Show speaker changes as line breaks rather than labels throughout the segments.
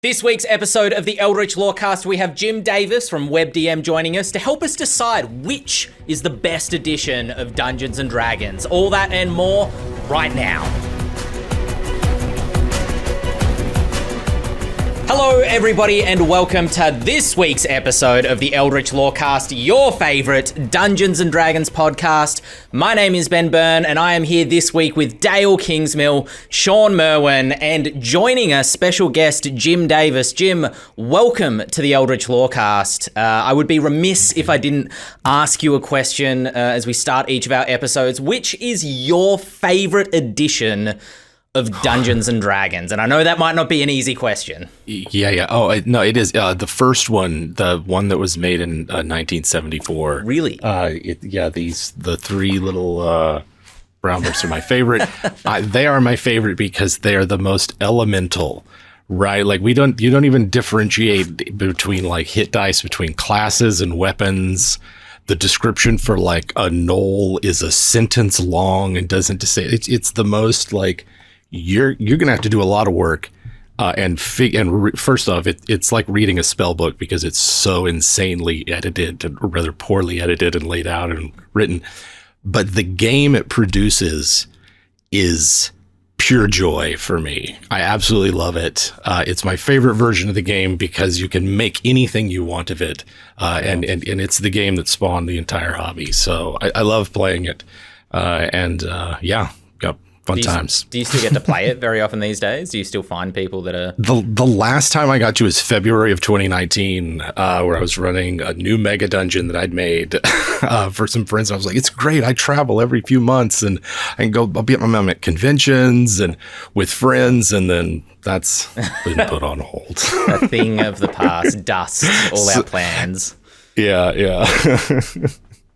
This week's episode of the Eldritch Lorecast, we have Jim Davis from WebDM joining us to help us decide which is the best edition of Dungeons & Dragons. All that and more right now. Hello, everybody, and welcome to this week's episode of the Eldritch Lorecast, your favourite Dungeons & Dragons podcast. My name is Ben Byrne, and I am here this week with Dael Kingsmill, Shawn Merwin, and joining us, special guest Jim Davis. Jim, welcome to the Eldritch Lorecast. I would be remiss if I didn't ask you a question as we start each of our episodes. Which is your favourite edition of Dungeons and Dragons? And I know that might not be an easy question.
Yeah. Oh, no, it is. The first one, the one that was made in 1974.
Really?
The three little brown books are my favorite. They are my favorite because they are the most elemental, right? Like you don't even differentiate between like hit dice between classes and weapons. The description for like a knoll is a sentence long and doesn't say it's the most like. You're gonna have to do a lot of work, first off, it's like reading a spell book because it's so insanely edited, or rather poorly edited and laid out and written. But the game it produces is pure joy for me. I absolutely love it. It's my favorite version of the game because you can make anything you want of it, and it's the game that spawned the entire hobby. So I love playing it, Fun times.
Do you still get to play it very often these days? Do you still find people that are...
The last time I got to is February of 2019, where I was running a new mega dungeon that I'd made for some friends. I was like, it's great. I travel every few months and I can I'll be at conventions and with friends, and then that's been put on hold.
A thing of the past, dust all our plans.
Yeah.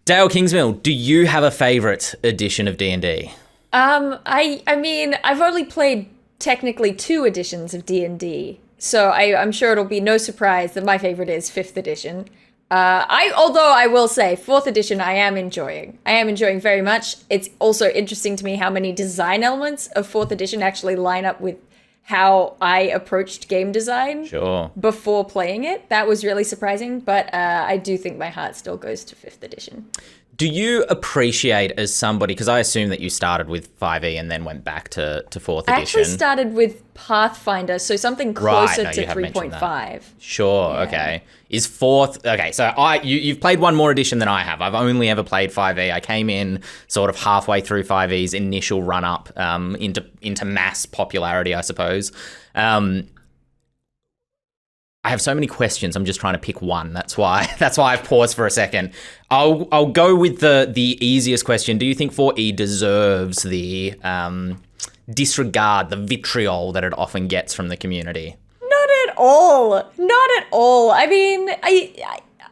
Dael Kingsmill, do you have a favorite edition of D&D?
I mean, I've only played technically 2 editions of D&D, so I'm sure it'll be no surprise that my favorite is 5th edition. Although I will say 4th edition I am enjoying very much. It's also interesting to me how many design elements of 4th edition actually line up with how I approached game design before playing it. That was really surprising, but I do think my heart still goes to 5th edition.
Do you appreciate as somebody, because I assume that you started with 5e and then went back to 4th edition.
I actually started with Pathfinder, so something closer to 3.5.
Sure, yeah. Okay. Is 4th... Okay, so you've played one more edition than I have. I've only ever played 5e. I came in sort of halfway through 5e's initial run-up into mass popularity, I suppose. I have so many questions. I'm just trying to pick one. That's why I've paused for a second. I'll go with the easiest question. Do you think 4E deserves the disregard, the vitriol that it often gets from the community?
Not at all. I mean,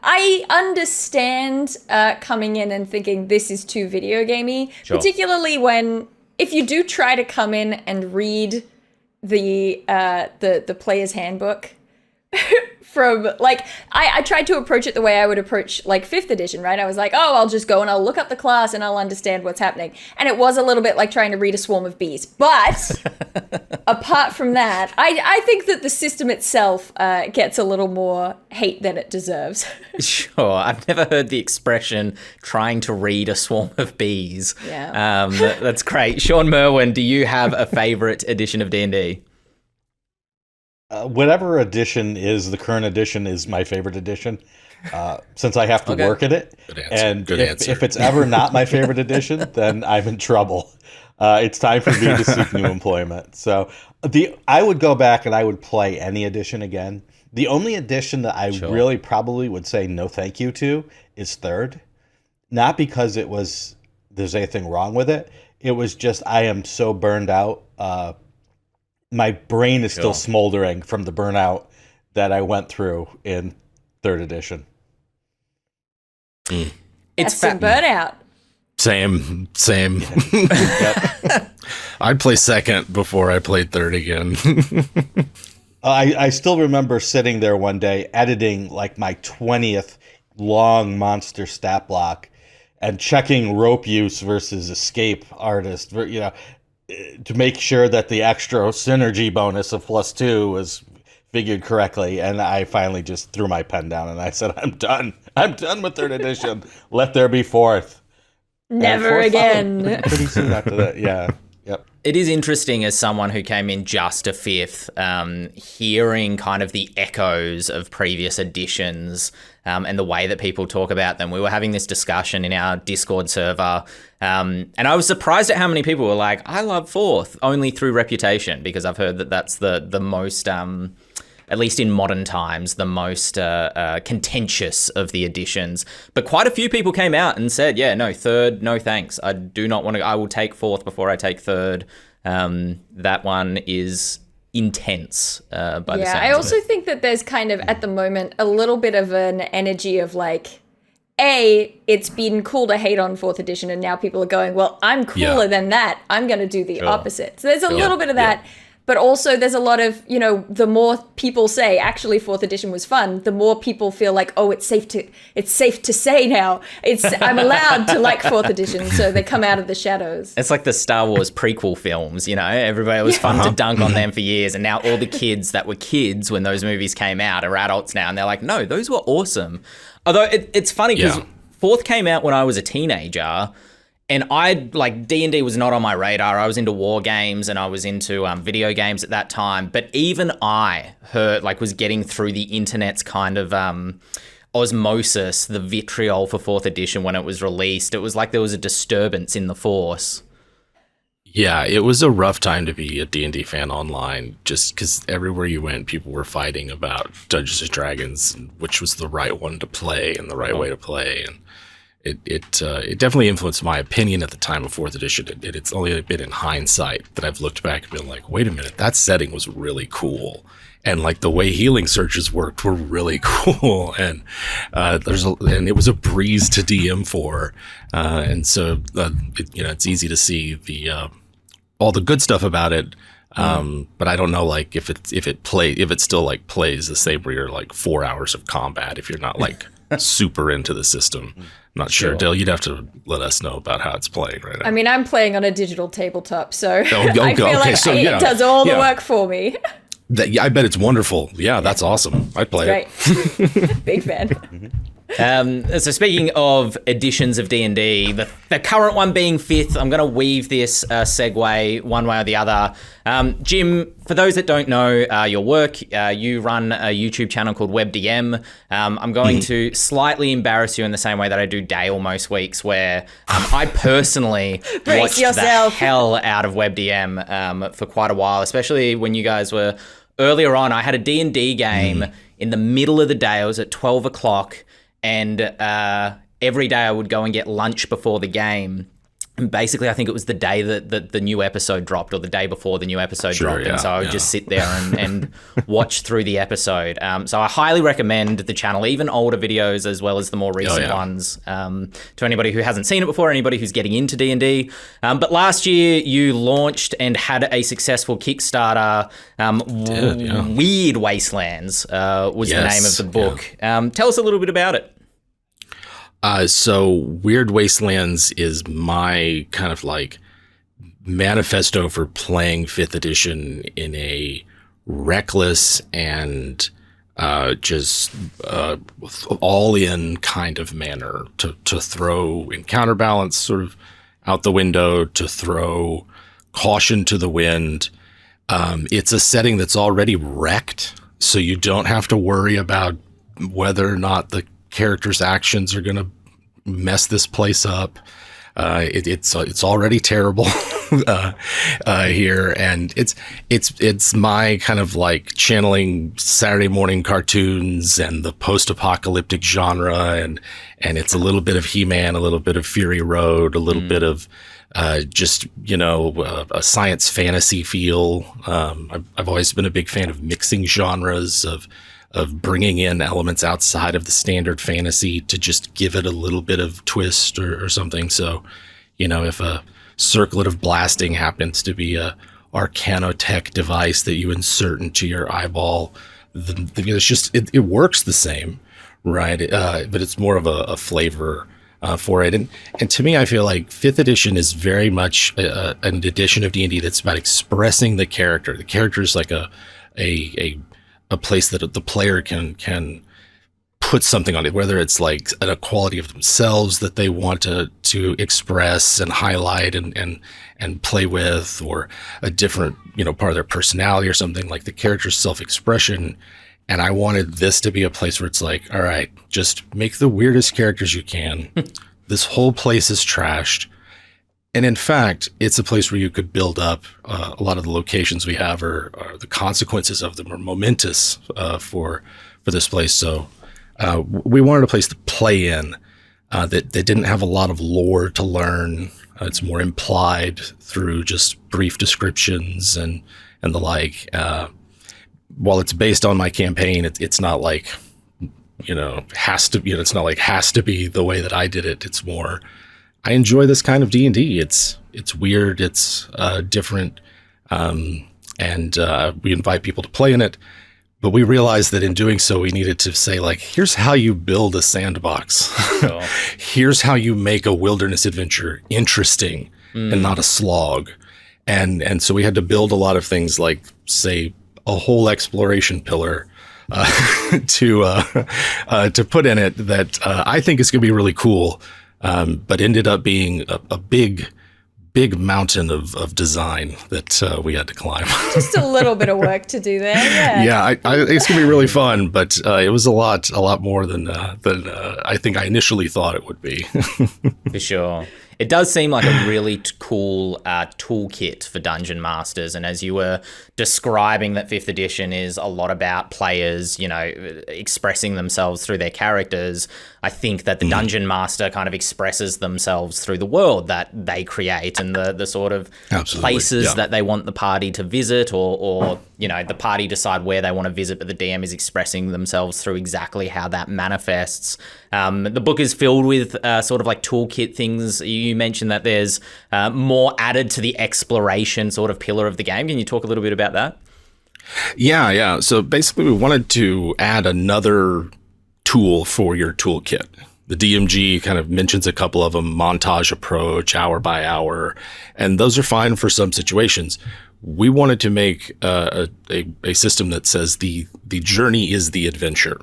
I understand coming in and thinking this is too video gamey, particularly if you do try to come in and read the player's handbook. From like I tried to approach it the way I would approach like 5th edition, right? I was like, I'll just go and I'll look up the class and I'll understand what's happening. And it was a little bit like trying to read a swarm of bees. But apart from that, I think that the system itself gets a little more hate than it deserves.
Sure. I've never heard the expression trying to read a swarm of bees.
Yeah.
That's great. Shawn Merwin, do you have a favorite edition of D&D?
Whatever edition is the current edition is my favorite edition, since I have to work at it.
Good answer.
And if it's ever not my favorite edition, then I'm in trouble. It's time for me to seek new employment. So I would go back and I would play any edition again. The only edition that I really probably would say no thank you to is 3rd. Not because there's anything wrong with it. It was just I am so burned out. My brain is still smoldering from the burnout that I went through in 3rd edition.
It's some burnout.
Same. I'd play 2nd before I played 3rd again.
I still remember sitting there one day editing like my 20th long monster stat block and checking rope use versus escape artist, to make sure that the extra synergy bonus of +2 was figured correctly, and I finally just threw my pen down and I said, I'm done. I'm done with third edition. Let there be fourth.
Never again.
Pretty soon after that, yeah. Yep.
It is interesting as someone who came in just a fifth, hearing kind of the echoes of previous editions and the way that people talk about them. We were having this discussion in our Discord server, and I was surprised at how many people were like, I love fourth, only through reputation, because I've heard that that's the most, at least in modern times, the most contentious of the editions. But quite a few people came out and said, yeah, no, third, no thanks. I do not want to, I will take fourth before I take third. That one is intense by the sounds
I also
of it.
think that there's kind of, at the moment, a little bit of an energy of like, it's been cool to hate on fourth edition, and now people are going, well, I'm cooler than that. I'm going to do the opposite. So there's a little bit of that. But also there's a lot of, the more people say actually fourth edition was fun, the more people feel like, oh, it's safe to say now. I'm allowed to like fourth edition, so they come out of the shadows.
It's like the Star Wars prequel films, everybody, it was fun to dunk on them for years, and now all the kids that were kids when those movies came out are adults now, and they're like, no, those were awesome. Although it's funny because fourth came out when I was a teenager, and D&D was not on my radar. I was into war games and I was into video games at that time. But even I was getting through the internet's kind of osmosis, the vitriol for fourth edition when it was released. It was like there was a disturbance in the force.
Yeah, it was a rough time to be a D&D fan online, just because everywhere you went, people were fighting about Dungeons & Dragons, which was the right one to play and the right way to play. And it definitely influenced my opinion at the time of fourth edition. It's only been in hindsight that I've looked back and been like, wait a minute, that setting was really cool. And like the way healing searches worked were really cool. And and it was a breeze to DM for. And so, it's easy to see the all the good stuff about it. But I don't know, like if it still like plays the same where you're like 4 hours of combat, if you're not like super into the system. Not sure. Dael, you'd have to let us know about how it's playing right now.
I mean, I'm playing on a digital tabletop, so I feel
it
does all the work for me.
I bet it's wonderful. Yeah, that's awesome. I'd play
it. Big fan.
So speaking of editions of D&D, the current one being fifth, I'm going to weave this segue one way or the other. Jim, for those that don't know your work, you run a YouTube channel called WebDM. I'm going to slightly embarrass you in the same way that I do Dael most weeks, where I personally watched the hell out of WebDM for quite a while, especially when you guys were earlier on. I had a D&D game in the middle of the day. It was at 12 o'clock. And every day I would go and get lunch before the game. And basically, I think it was the day that the new episode dropped, or the day before the new episode dropped. And so I would just sit there and watch through the episode. So I highly recommend the channel, even older videos as well as the more recent ones, to anybody who hasn't seen it before, anybody who's getting into D&D. But last year, you launched and had a successful Kickstarter. Weird Wastelands was the name of the book. Tell us a little bit about it.
So Weird Wastelands is my kind of like manifesto for playing 5th edition in a reckless and just all in kind of manner, to throw in counterbalance sort of out the window, to throw caution to the wind. It's a setting that's already wrecked, so you don't have to worry about whether or not the characters' actions are going to mess this place up. It's already terrible here, and it's my kind of like channeling Saturday morning cartoons and the post-apocalyptic genre, and it's a little bit of He-Man, a little bit of Fury Road, a little bit of just a science fantasy feel. I've always been a big fan of mixing genres, of bringing in elements outside of the standard fantasy to just give it a little bit of twist or something. So, if a circlet of blasting happens to be a arcanotech device that you insert into your eyeball, it's just, it works the same, right? But it's more of a flavor for it. And to me, I feel like 5th edition is very much an edition of D&D that's about expressing the character. The character is like a a place that the player can put something on it, whether it's like a quality of themselves that they want to express and highlight and play with, or a different, part of their personality or something, like the character's self-expression. And I wanted this to be a place where it's like, all right, just make the weirdest characters you can. This whole place is trashed. And in fact, it's a place where you could build up. A lot of the locations we have are the consequences of them are momentous for this place. So we wanted a place to play in that didn't have a lot of lore to learn. It's more implied through just brief descriptions and the like. While it's based on my campaign, it's not like, has to, it's not like has to be the way that I did it. It's more, I enjoy this kind of D&D. It's weird. It's different. And we invite people to play in it. But we realized that in doing so, we needed to say, like, here's how you build a sandbox. Cool. Here's how you make a wilderness adventure interesting and not a slog. And so we had to build a lot of things like, say, a whole exploration pillar to put in it that I think is going to be really cool, but ended up being a big mountain of design that we had to climb.
Just a little bit of work to do there. Yeah.
Yeah, it's gonna be really fun, but it was a lot more than I think I initially thought it would be.
For sure. It does seem like a really cool toolkit for dungeon masters, and as you were describing, that 5th edition is a lot about players, expressing themselves through their characters. I think that the dungeon master kind of expresses themselves through the world that they create and the sort of places that they want the party to visit, or the party decide where they want to visit, but the DM is expressing themselves through exactly how that manifests. The book is filled with sort of like toolkit things. You mentioned that there's more added to the exploration sort of pillar of the game. Can you talk a little bit about that?
Yeah. So basically we wanted to add another tool for your toolkit. The DMG kind of mentions a couple of them: montage approach, hour by hour, and those are fine for some situations. We wanted to make a system that says the journey is the adventure.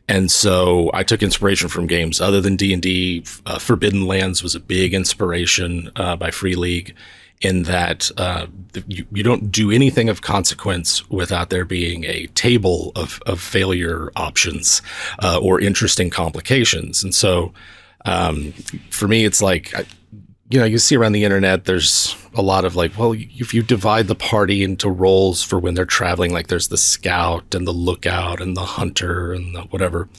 And so I took inspiration from games other than D&D. Forbidden Lands was a big inspiration by Free League, in that you don't do anything of consequence without there being a table of failure options or interesting complications. And so for me, it's like, you see around the internet, there's a lot of like, well, if you divide the party into roles for when they're traveling, like there's the scout and the lookout and the hunter and the whatever.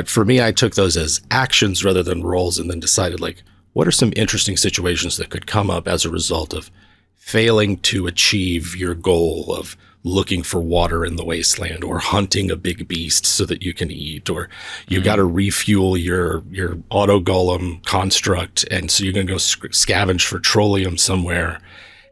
For me, I took those as actions rather than roles, and then decided, like, what are some interesting situations that could come up as a result of failing to achieve your goal of looking for water in the wasteland, or hunting a big beast so that you can eat, or you got to refuel your auto golem construct, and so you're going to go scavenge for trollium somewhere,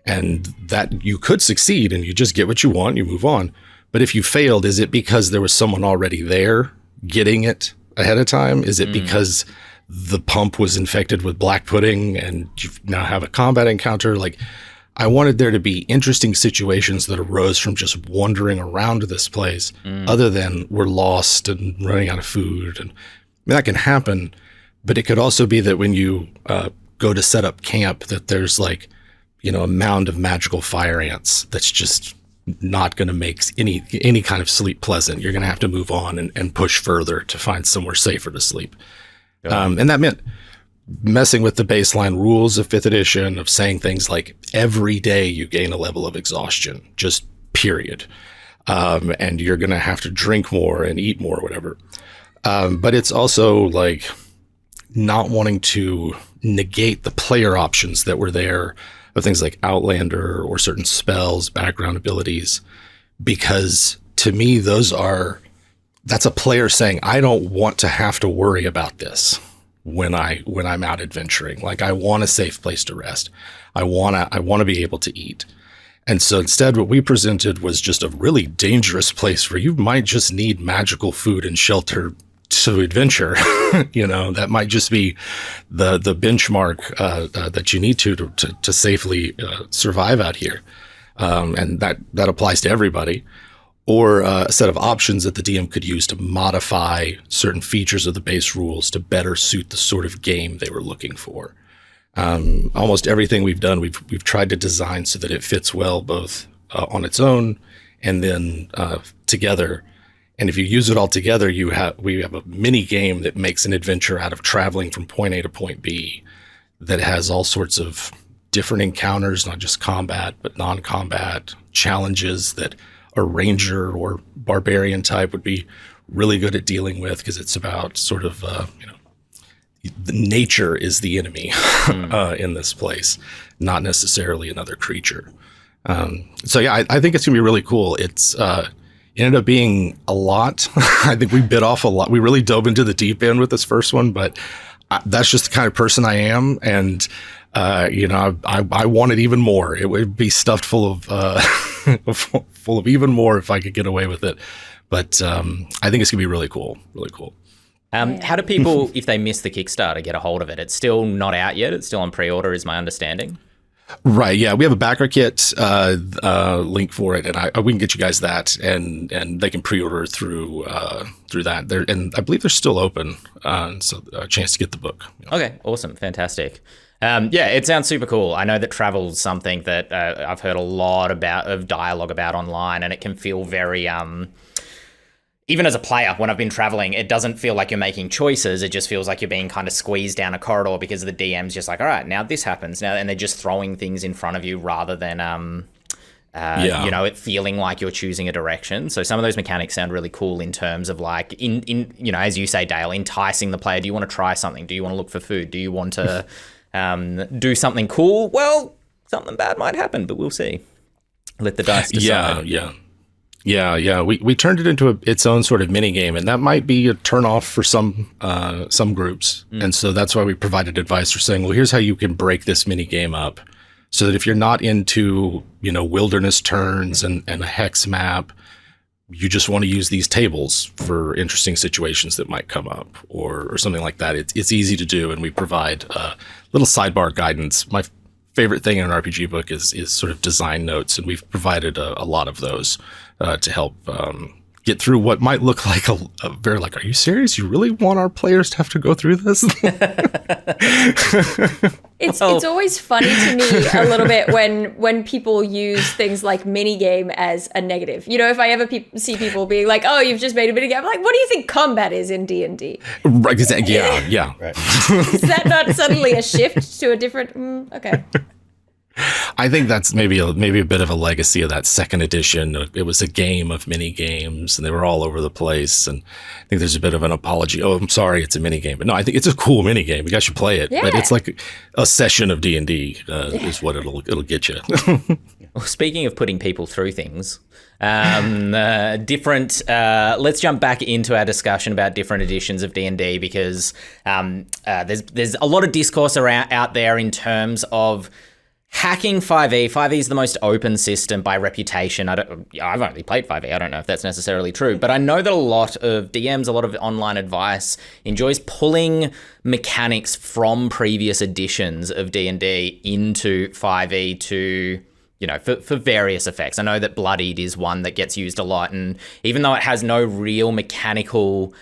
and that you could succeed and you just get what you want, you move on. But if you failed, is it because there was someone already there getting it ahead of time? Is it because the pump was infected with black pudding and you now have a combat encounter? Like, I wanted there to be interesting situations that arose from just wandering around this place, other than we're lost and running out of food. And that can happen, but it could also be that when you go to set up camp, that there's like, a mound of magical fire ants that's just not going to make any kind of sleep pleasant. You're going to have to move on and push further to find somewhere safer to sleep. And that meant messing with the baseline rules of 5th edition, of saying things like every day you gain a level of exhaustion, just period. And you're going to have to drink more and eat more, whatever. But it's also like not wanting to negate the player options that were there, of things like Outlander or certain spells, background abilities, because to me, that's a player saying, I don't want to have to worry about this when I'm out adventuring. Like, I want a safe place to rest. I want to be able to eat. And so instead, what we presented was just a really dangerous place where you might just need magical food and shelter to adventure. That might just be the benchmark that you need to safely survive out here. And that applies to everybody. or a set of options that the DM could use to modify certain features of the base rules to better suit the sort of game they were looking for. Almost everything we've done, we've tried to design so that it fits well both on its own and then together. And if you use it all together, we have a mini game that makes an adventure out of traveling from point A to point B that has all sorts of different encounters, not just combat, but non-combat challenges that a ranger or barbarian type would be really good at dealing with, because it's about sort of, the nature is the enemy in this place, not necessarily another creature. So yeah, I think it's gonna be really cool. It's it ended up being a lot. I think we bit off a lot. We really dove into the deep end with this first one, but that's just the kind of person I am. And, I wanted even more. It would be stuffed full of, full of even more if I could get away with it. But I think it's gonna be really cool, really cool.
How do people, if they miss the Kickstarter, get a hold of it? It's still not out yet. It's still on pre-order, is my understanding.
Right. Yeah, we have a backer kit link for it, and we can get you guys that, and they can pre-order through that. And I believe they're still open, so a chance to get the book.
Okay, awesome, fantastic. Yeah, it sounds super cool. I know that travel's something that I've heard a lot of dialogue about online, and it can feel very even as a player, when I've been traveling, it doesn't feel like you're making choices. It just feels like you're being kind of squeezed down a corridor because the DM's just like, all right, now this happens now, and they're just throwing things in front of you rather than, it feeling like you're choosing a direction. So some of those mechanics sound really cool in terms of like, in as you say, Dael, enticing the player. Do you want to try something? Do you want to look for food? Do you want to do something cool? Well, something bad might happen, but we'll see. Let the dice decide.
Yeah. We turned it into its own sort of mini game, and that might be a turnoff for some groups. And so that's why we provided advice for saying, well, here's how you can break this mini game up, so that if you're not into wilderness turns and a hex map, you just want to use these tables for interesting situations that might come up or something like that. It's easy to do, and we provide little sidebar guidance. My favorite thing in an RPG book is sort of design notes, and we've provided a lot of those to help get through what might look like a very like, are you serious? You really want our players to have to go through this?
It's always funny to me a little bit when people use things like minigame as a negative. If I ever see people being like, oh, you've just made a minigame, I'm like, what do you think combat is in D&D?
Right, yeah. Right.
Is that not suddenly a shift to a different, okay.
I think that's maybe a bit of a legacy of that second edition. It was a game of mini games, and they were all over the place. And I think there's a bit of an apology. Oh, I'm sorry, it's a mini game, but no, I think it's a cool mini game. You guys should play it. Yeah. But it's like a session of D&D is what it'll get you.
Well, speaking of putting people through things, let's jump back into our discussion about different editions of D&D, because there's a lot of discourse out there in terms of hacking 5e. 5e is the most open system by reputation. I've only played 5e. I don't know if that's necessarily true, but I know that a lot of DMs, a lot of online advice enjoys pulling mechanics from previous editions of D&D into 5e to, for various effects. I know that Bloodied is one that gets used a lot, and even though it has no real mechanical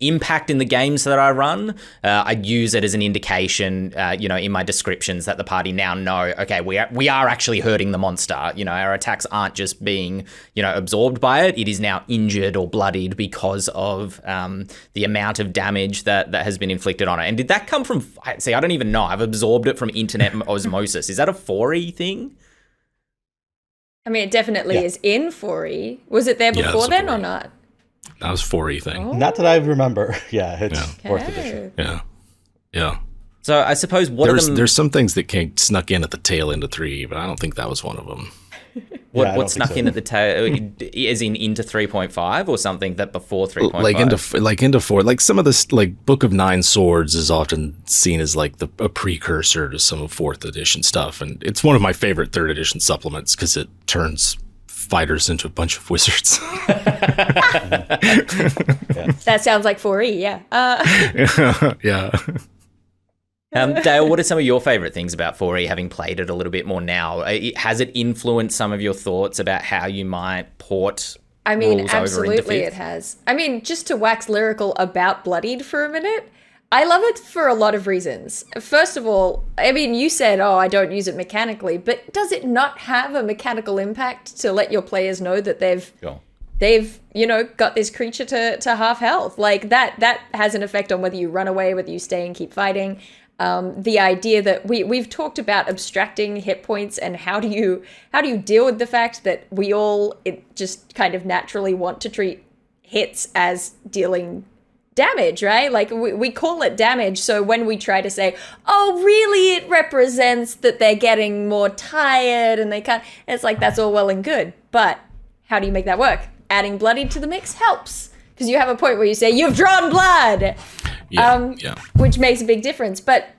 impact in the games that I run, I use it as an indication, in my descriptions, that the party now know, okay, we are actually hurting the monster. Our attacks aren't just being, absorbed by it. It is now injured or bloodied because of the amount of damage that has been inflicted on it. And did that come from? See, I don't even know. I've absorbed it from internet osmosis. Is that a 4e thing?
I mean, it definitely is in 4e. Was it there before then or not?
That was 4e thing.
Oh. Not that I remember. Yeah, it's 4th edition.
Yeah.
So I suppose
there's some things that snuck in at the tail end of 3e, but I don't think that was one of them.
What snuck in at the tail, as in into 3.5, or something that before 3.5?
Like into 4. Like some of this, like Book of Nine Swords is often seen as like a precursor to some of 4th edition stuff, and it's one of my favorite 3rd edition supplements because it turns fighters into a bunch of wizards.
That sounds like 4e, yeah.
Yeah.
Dael, what are some of your favorite things about 4E, having played it a little bit more now? Has it influenced some of your thoughts about how you might port rules over into
absolutely
5th?
it has. I mean, just to wax lyrical about Bloodied for a minute, I love it for a lot of reasons. First of all, I mean, you said, oh, I don't use it mechanically, but does it not have a mechanical impact to let your players know that they've got this creature to half health? Like that has an effect on whether you run away, whether you stay and keep fighting. The idea that we've talked about abstracting hit points and how do you deal with the fact that we all just kind of naturally want to treat hits as dealing damage, right? Like we call it damage. So when we try to say, oh, really, it represents that they're getting more tired and they can't, it's like, that's all well and good. But how do you make that work? Adding Bloodied to the mix helps, because you have a point where you say, you've drawn blood, which makes a big difference. But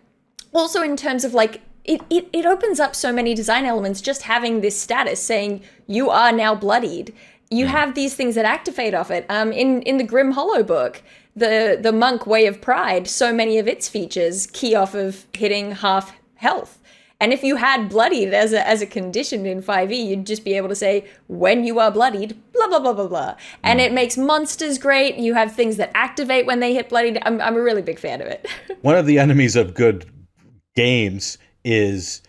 also in terms of like, it opens up so many design elements, just having this status saying you are now bloodied. You have these things that activate off it. In the Grim Hollow book, the monk Way of Pride, so many of its features key off of hitting half health. And if you had bloodied as a condition in 5e, you'd just be able to say, when you are bloodied, blah, blah, blah, blah, blah. And it makes monsters great. You have things that activate when they hit bloodied. I'm a really big fan of it.
One of the enemies of good games is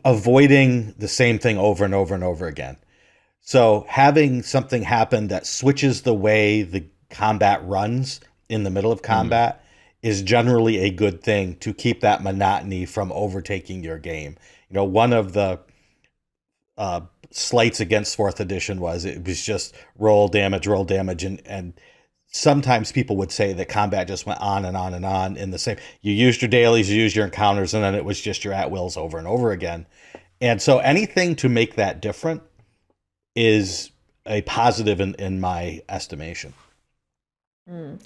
avoiding the same thing over and over and over again. So having something happen that switches the way the combat runs in the middle of combat is generally a good thing to keep that monotony from overtaking your game. You know, one of the slights against 4th edition was just roll damage, and sometimes people would say that combat just went on and on and on in the same. You used your dailies, you used your encounters, and then it was just your at-wills over and over again. And so anything to make that different is a positive in my estimation.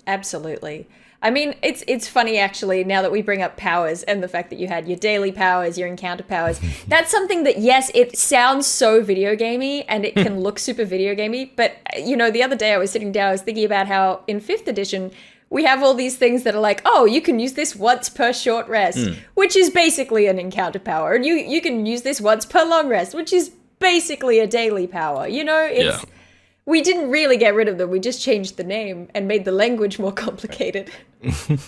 Absolutely. I mean, it's funny actually, now that we bring up powers and the fact that you had your daily powers, your encounter powers. That's something that, yes, it sounds so video gamey and it can look super video gamey, but you know, the other day I was sitting down, I was thinking about how in 5th edition we have all these things that are like, oh, you can use this once per short rest, which is basically an encounter power, and you can use this once per long rest, which is basically a daily power. You know, it's we didn't really get rid of them. We just changed the name and made the language more complicated.
Well,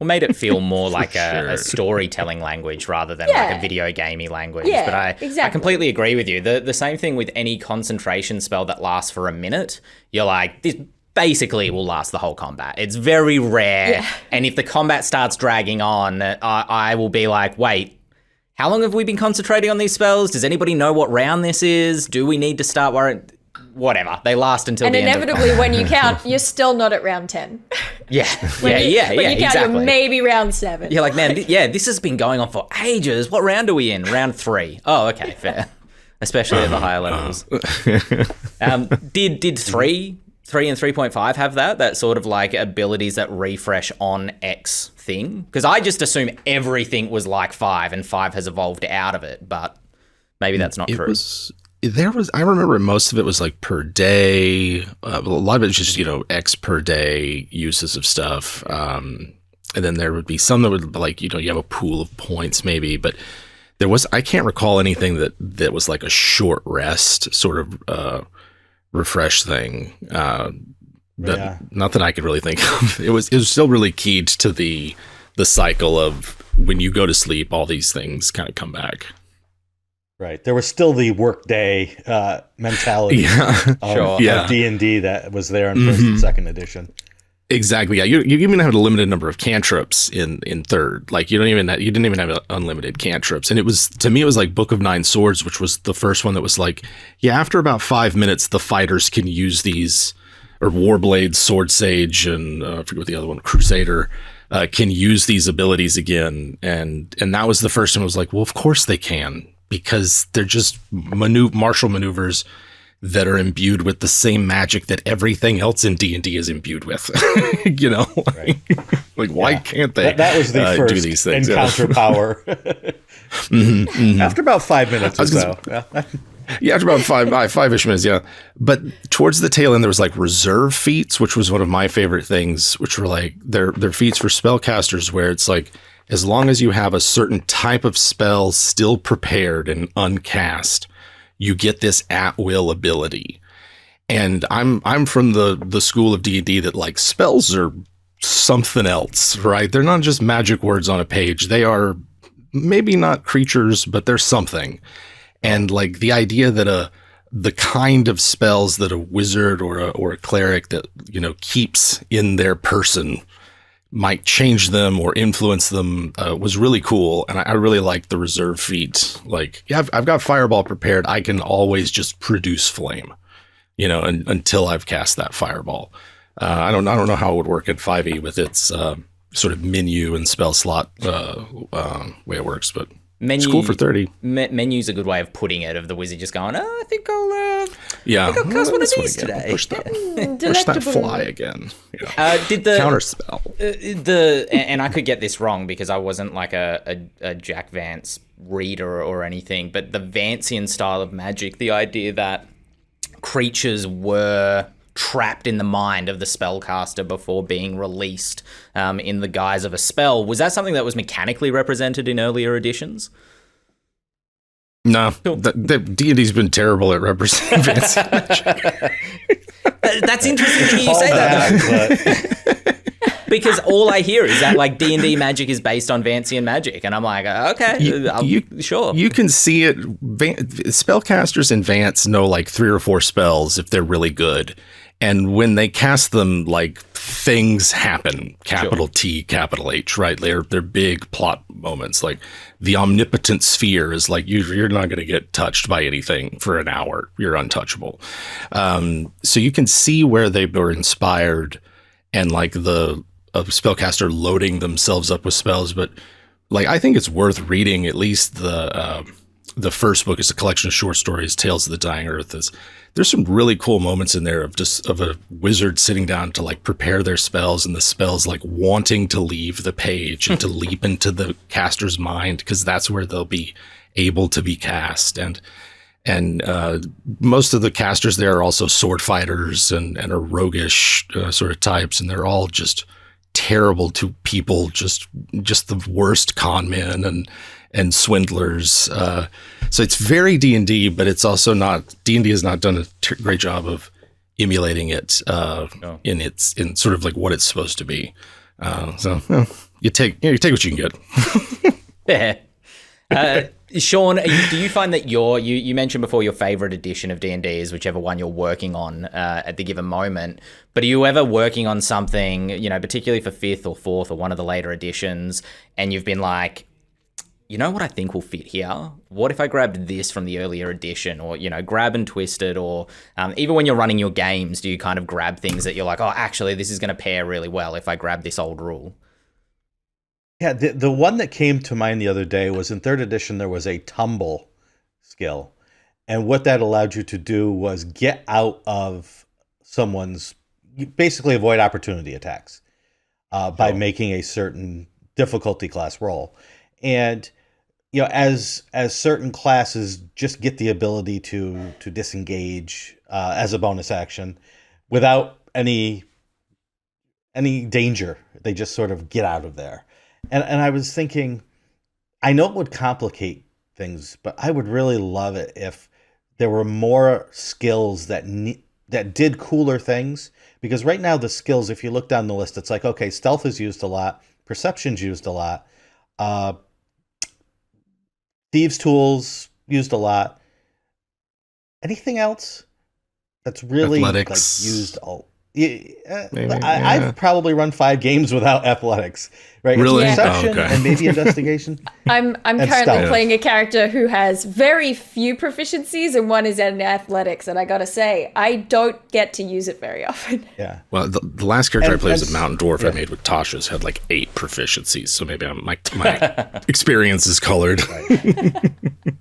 made it feel more like a storytelling language rather than like a video gamey language.
Yeah,
but I completely agree with you. The same thing with any concentration spell that lasts for a minute. You're like, this basically will last the whole combat. It's very rare. Yeah. And if the combat starts dragging on, I will be like, wait, how long have we been concentrating on these spells? Does anybody know what round this is? Do we need to start worrying? Whatever. They last until the end.
And inevitably, when you count, you're still not at round 10.
Yeah,
when you count,
exactly.
You're maybe round 7.
You're like, man, this has been going on for ages. What round are we in? Round 3. Oh, okay, fair. Especially at the higher levels. Did 3 and 3.5 have that sort of like abilities that refresh on X thing? Because I just assume everything was like 5 and 5 has evolved out of it, but maybe that's not true.
I remember most of it was like per day. A lot of it was just, X per day uses of stuff. And then there would be some that would like, you have a pool of points maybe, but I can't recall anything that was like a short rest sort of refresh thing. Not that I could really think of. It was still really keyed to the cycle of when you go to sleep, all these things kind of come back.
Right. There was still the workday mentality of D&D that was there in 1st and 2nd edition.
Exactly. Yeah. You even have a limited number of cantrips in 3rd. Like you didn't even have unlimited cantrips. And to me, it was like Book of Nine Swords, which was the first one that was like, after about 5 minutes, the fighters can use these, or Warblade, Sword Sage, and I forget what the other one, Crusader, can use these abilities again. And that was the first one. I was like, well, of course they can. Because they're just martial maneuvers that are imbued with the same magic that everything else in D&D is imbued with. Right. Like why can't they?
That was the first
do these things,
encounter power. After about 5 minutes or so.
After about 5-ish minutes, yeah. But towards the tail end, there was like reserve feats, which was one of my favorite things, which were like they're feats for spellcasters where it's like, as long as you have a certain type of spell still prepared and uncast, you get this at-will ability. And I'm from the school of D&D that like spells are something else, right? They're not just magic words on a page. They are maybe not creatures, but they're something. And like the idea that the kind of spells that a wizard or a cleric that, you know, keeps in their person might change them or influence them was really cool. And I really liked the reserve feat. Like, yeah, I've got Fireball prepared. I can always just produce flame, you know, until I've cast that Fireball. I don't know how it would work at 5e with its sort of menu and spell slot way it works, but it's cool for 30.
Menu's a good way of putting it, of the wizard just going, I think I'll cast one of these today.
Push that fly again. Yeah.
Did the
counterspell
and I could get this wrong because I wasn't like a Jack Vance reader or anything, but the Vancian style of magic, the idea that creatures were trapped in the mind of the spellcaster before being released in the guise of a spell, was that something that was mechanically represented in earlier editions?
No, the D&D's been terrible at representing Vancian magic.
That's interesting to hear you say that. Because all I hear is that like D&D magic is based on Vancian magic, and I'm like, okay, sure.
You can see it. Spellcasters in Vance know like 3 or 4 spells if they're really good, and when they cast them, like things happen. Capital sure. T, capital H, right? They're big plot moments. Like the omnipotent sphere is like you're not going to get touched by anything for an hour. You're untouchable. So you can see where they were inspired, and like a spellcaster loading themselves up with spells. But like, I think it's worth reading at least the first book. Is a collection of short stories, Tales of the Dying Earth. There's some really cool moments in there of a wizard sitting down to like prepare their spells, and the spells like wanting to leave the page and to leap into the caster's mind, because that's where they'll be able to be cast. And most of the casters there are also sword fighters and are roguish sort of types, and they're all just terrible to people, just the worst con men and swindlers. So it's very D&D, but it's also not. D&D has not done a great job of emulating it in sort of like what it's supposed to be. So you take what you can get.
Yeah. Shawn, do you find that you mentioned before your favorite edition of D&D is whichever one you're working on at the given moment, but are you ever working on something, you know, particularly for 5th or 4th or one of the later editions, and you've been like, you know what I think will fit here? What if I grabbed this from the earlier edition, or, you know, grab and twist it, or even when you're running your games, do you kind of grab things that you're like, oh, actually, this is going to pair really well if I grab this old rule?
Yeah, the one that came to mind the other day was in 3rd edition, there was a tumble skill. And what that allowed you to do was get out of basically avoid opportunity attacks by making a certain difficulty class roll. And, you know, as certain classes just get the ability to disengage as a bonus action without any danger, they just sort of get out of there. And I was thinking, I know it would complicate things, but I would really love it if there were more skills that did cooler things. Because right now the skills, if you look down the list, it's like, okay, stealth is used a lot, perception's used a lot, thieves' tools used a lot. Anything else that's really
athletics.
Like used I've probably run 5 games without athletics, right?
Really?
It's perception and maybe investigation.
I'm currently playing a character who has very few proficiencies, and one is in athletics, and I gotta say, I don't get to use it very often.
Yeah.
Well, the last character I played was a mountain dwarf I made with Tasha's, had like 8 proficiencies, so maybe my experience is colored.
Right.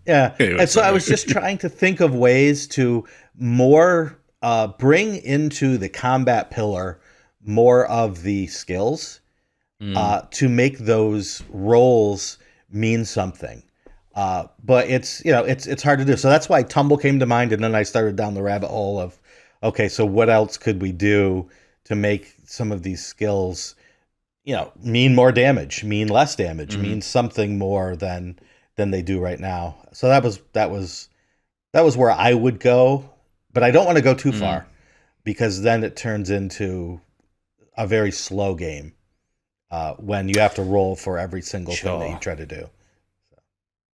Yeah. Anyway, and so I was just trying to think of ways to more bring into the combat pillar more of the skills to make those roles mean something. But it's hard to do. So that's why tumble came to mind, and then I started down the rabbit hole of, okay, so what else could we do to make some of these skills, mean more damage, mean less damage, mean something more than they do right now. So that was where I would go, but I don't want to go too far because then it turns into a very slow game when you have to roll for every single thing that you try to do.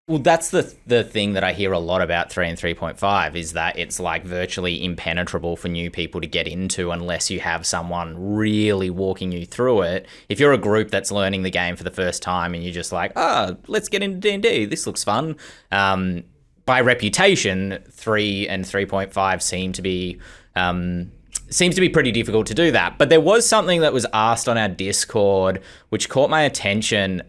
Well, that's the thing that I hear a lot about 3 and 3.5 is that it's like virtually impenetrable for new people to get into unless you have someone really walking you through it. If you're a group that's learning the game for the first time and you're just like, let's get into D&D, this looks fun. By reputation, 3 and 3.5 seems to be pretty difficult to do that. But there was something that was asked on our Discord which caught my attention,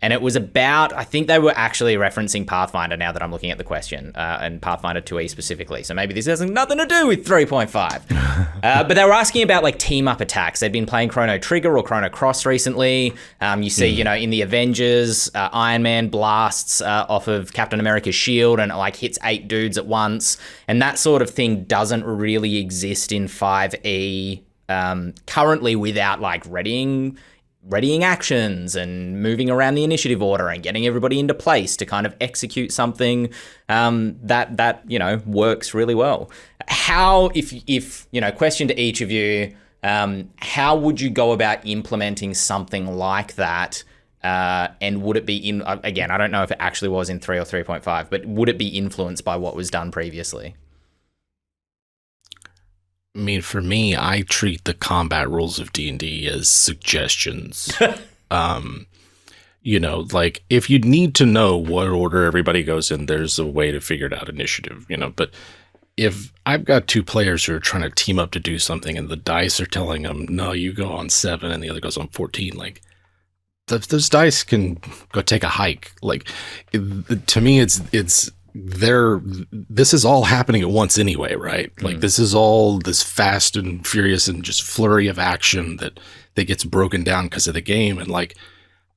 and it was about, I think they were actually referencing Pathfinder now that I'm looking at the question, and Pathfinder 2e specifically. So maybe this has nothing to do with 3.5. But they were asking about like team-up attacks. They'd been playing Chrono Trigger or Chrono Cross recently. You see, in the Avengers, Iron Man blasts off of Captain America's shield and it like hits 8 dudes at once. And that sort of thing doesn't really exist in 5e currently without like readying actions and moving around the initiative order and getting everybody into place to kind of execute something that works really well. How, if question to each of you, how would you go about implementing something like that? And would it be again, I don't know if it actually was in 3 or 3.5, but would it be influenced by what was done previously?
I mean, for me, I treat the combat rules of D&D as suggestions. Like if you need to know what order everybody goes in, there's a way to figure it out initiative, But if I've got 2 players who are trying to team up to do something and the dice are telling them, no, you go on 7 and the other goes on 14, like those dice can go take a hike. Like to me, it's this is all happening at once anyway, right? Like this is all this fast and furious and just flurry of action that gets broken down because of the game. And like,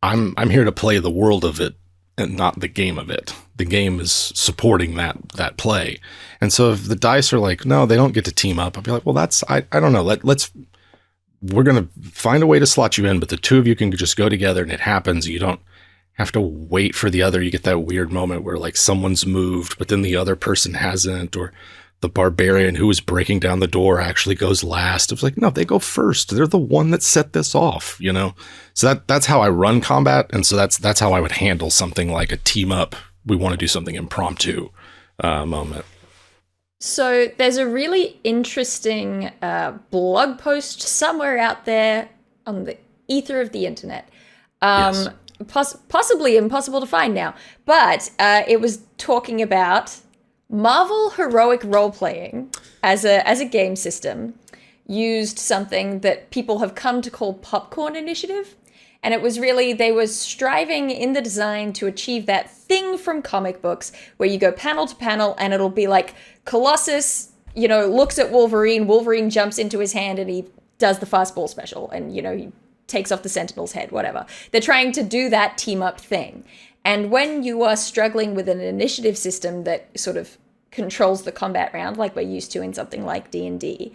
I'm here to play the world of it and not the game of it. The game is supporting that play. And so if the dice are like, no, they don't get to team up, I'll be like, well, I don't know. We're going to find a way to slot you in, but the 2 of you can just go together and it happens. You don't have to wait for the other. You get that weird moment where like someone's moved, but then the other person hasn't, or the barbarian who was breaking down the door actually goes last. It was like, no, they go first. They're the one that set this off, So that's how I run combat. And so that's how I would handle something like a team up. We want to do something impromptu moment.
So there's a really interesting blog post somewhere out there on the ether of the internet.
Yes.
Possibly impossible to find now, but it was talking about Marvel heroic role-playing as a game system used something that people have come to call popcorn initiative. And it was really, they were striving in the design to achieve that thing from comic books where you go panel to panel and it'll be like Colossus, looks at Wolverine jumps into his hand and he does the fastball special and, he takes off the Sentinel's head, whatever. They're trying to do that team-up thing. And when you are struggling with an initiative system that sort of controls the combat round, like we're used to in something like D&D,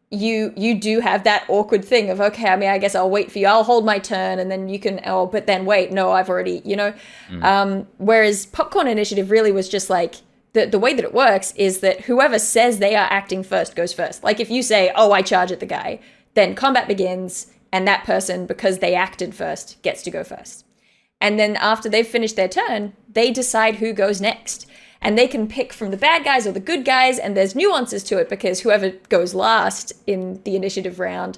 you do have that awkward thing of, okay, I guess I'll wait for you. I'll hold my turn, and then you can, but then wait, no, I've already, Whereas Popcorn Initiative really was just like, the way that it works is that whoever says they are acting first goes first. Like if you say, oh, I charge at the guy, then combat begins, and that person, because they acted first, gets to go first. And then after they've finished their turn, they decide who goes next. And they can pick from the bad guys or the good guys, and there's nuances to it because whoever goes last in the initiative round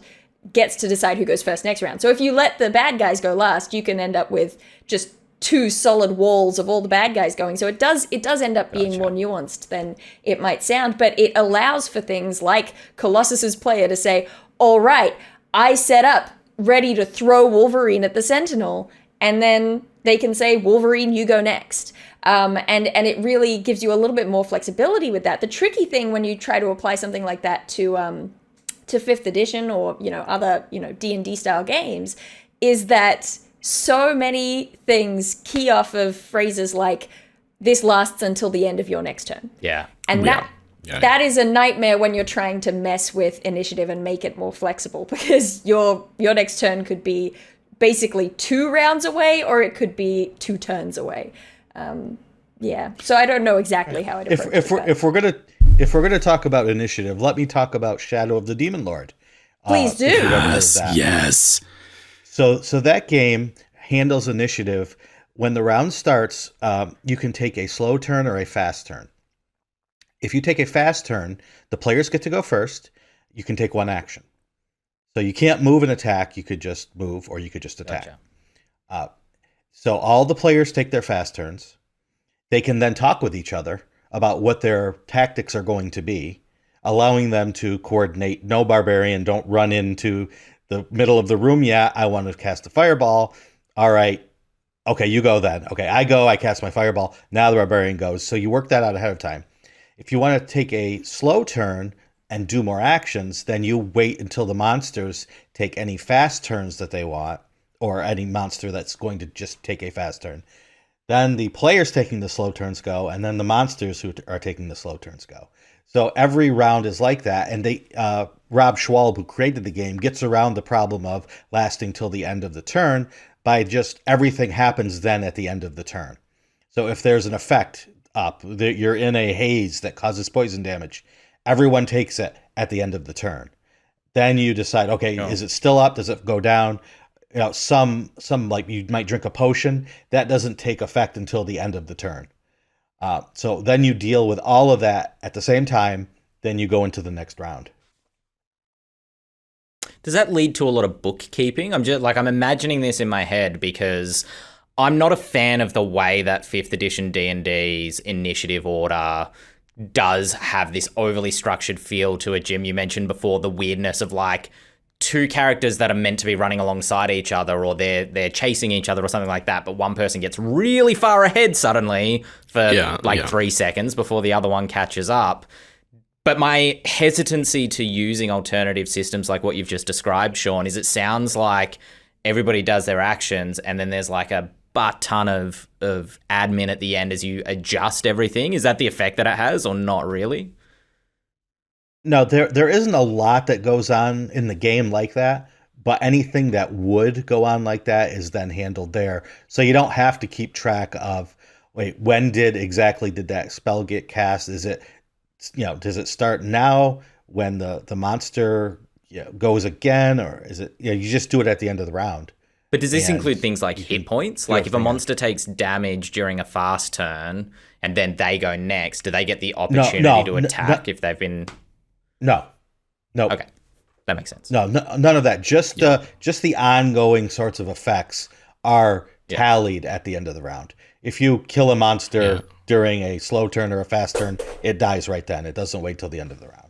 gets to decide who goes first next round. So if you let the bad guys go last, you can end up with just 2 solid walls of all the bad guys going. So it does end up being more nuanced than it might sound, but it allows for things like Colossus's player to say, all right, I set up ready to throw Wolverine at the Sentinel, and then they can say, Wolverine, you go next. And it really gives you a little bit more flexibility with that. The tricky thing when you try to apply something like that to 5th edition or, other, D&D style games is that so many things key off of phrases like, this lasts until the end of your next turn.
Yeah.
And that is a nightmare when you're trying to mess with initiative and make it more flexible, because your next turn could be basically 2 rounds away, or it could be 2 turns away. Yeah, so I don't know exactly how it approaches
if we're gonna talk about initiative, let me talk about Shadow of the Demon Lord.
Please do.
Yes.
So that game handles initiative. When the round starts, you can take a slow turn or a fast turn. If you take a fast turn, the players get to go first. You can take 1 action. So you can't move and attack. You could just move, or you could just attack.
Gotcha.
So all the players take their fast turns. They can then talk with each other about what their tactics are going to be, allowing them to coordinate. No, barbarian, don't run into the middle of the room yet. I want to cast a fireball. All right. Okay, you go then. Okay, I go. I cast my fireball. Now the barbarian goes. So you work that out ahead of time. If you want to take a slow turn and do more actions, then you wait until the monsters take any fast turns that they want, or any monster that's going to just take a fast turn. Then the players taking the slow turns go, and then the monsters who are taking the slow turns go. So every round is like that, and Rob Schwalb, who created the game, gets around the problem of lasting till the end of the turn by just everything happens then at the end of the turn. So if there's an effect up, you're in a haze that causes poison damage, everyone takes it at the end of the turn. Then you decide, okay, is it still up? Does it go down? You know, some like you might drink a potion that doesn't take effect until the end of the turn. So then you deal with all of that at the same time. Then you go into the next round.
Does that lead to a lot of bookkeeping? I'm imagining this in my head because I'm not a fan of the way that 5th edition D&D's initiative order does have this overly structured feel to it. Jim, you mentioned before the weirdness of like 2 characters that are meant to be running alongside each other, or they're chasing each other or something like that, but one person gets really far ahead suddenly for 3 seconds before the other one catches up. But my hesitancy to using alternative systems like what you've just described, Shawn, is it sounds like everybody does their actions and then there's like a butt ton of admin at the end as you adjust everything. Is that the effect that it has, or not really?
No, there isn't a lot that goes on in the game like that, but anything that would go on like that is then handled there. So you don't have to keep track of, when did that spell get cast? Is it, does it start now when the monster goes again, or is it, you just do it at the end of the round?
But does this include things like hit points? Like if a monster takes damage during a fast turn and then they go next, do they get the opportunity to attack if they've been...
No.
Okay, that makes sense.
No, none of that. Just the ongoing sorts of effects are tallied at the end of the round. If you kill a monster during a slow turn or a fast turn, it dies right then. It doesn't wait till the end of the round.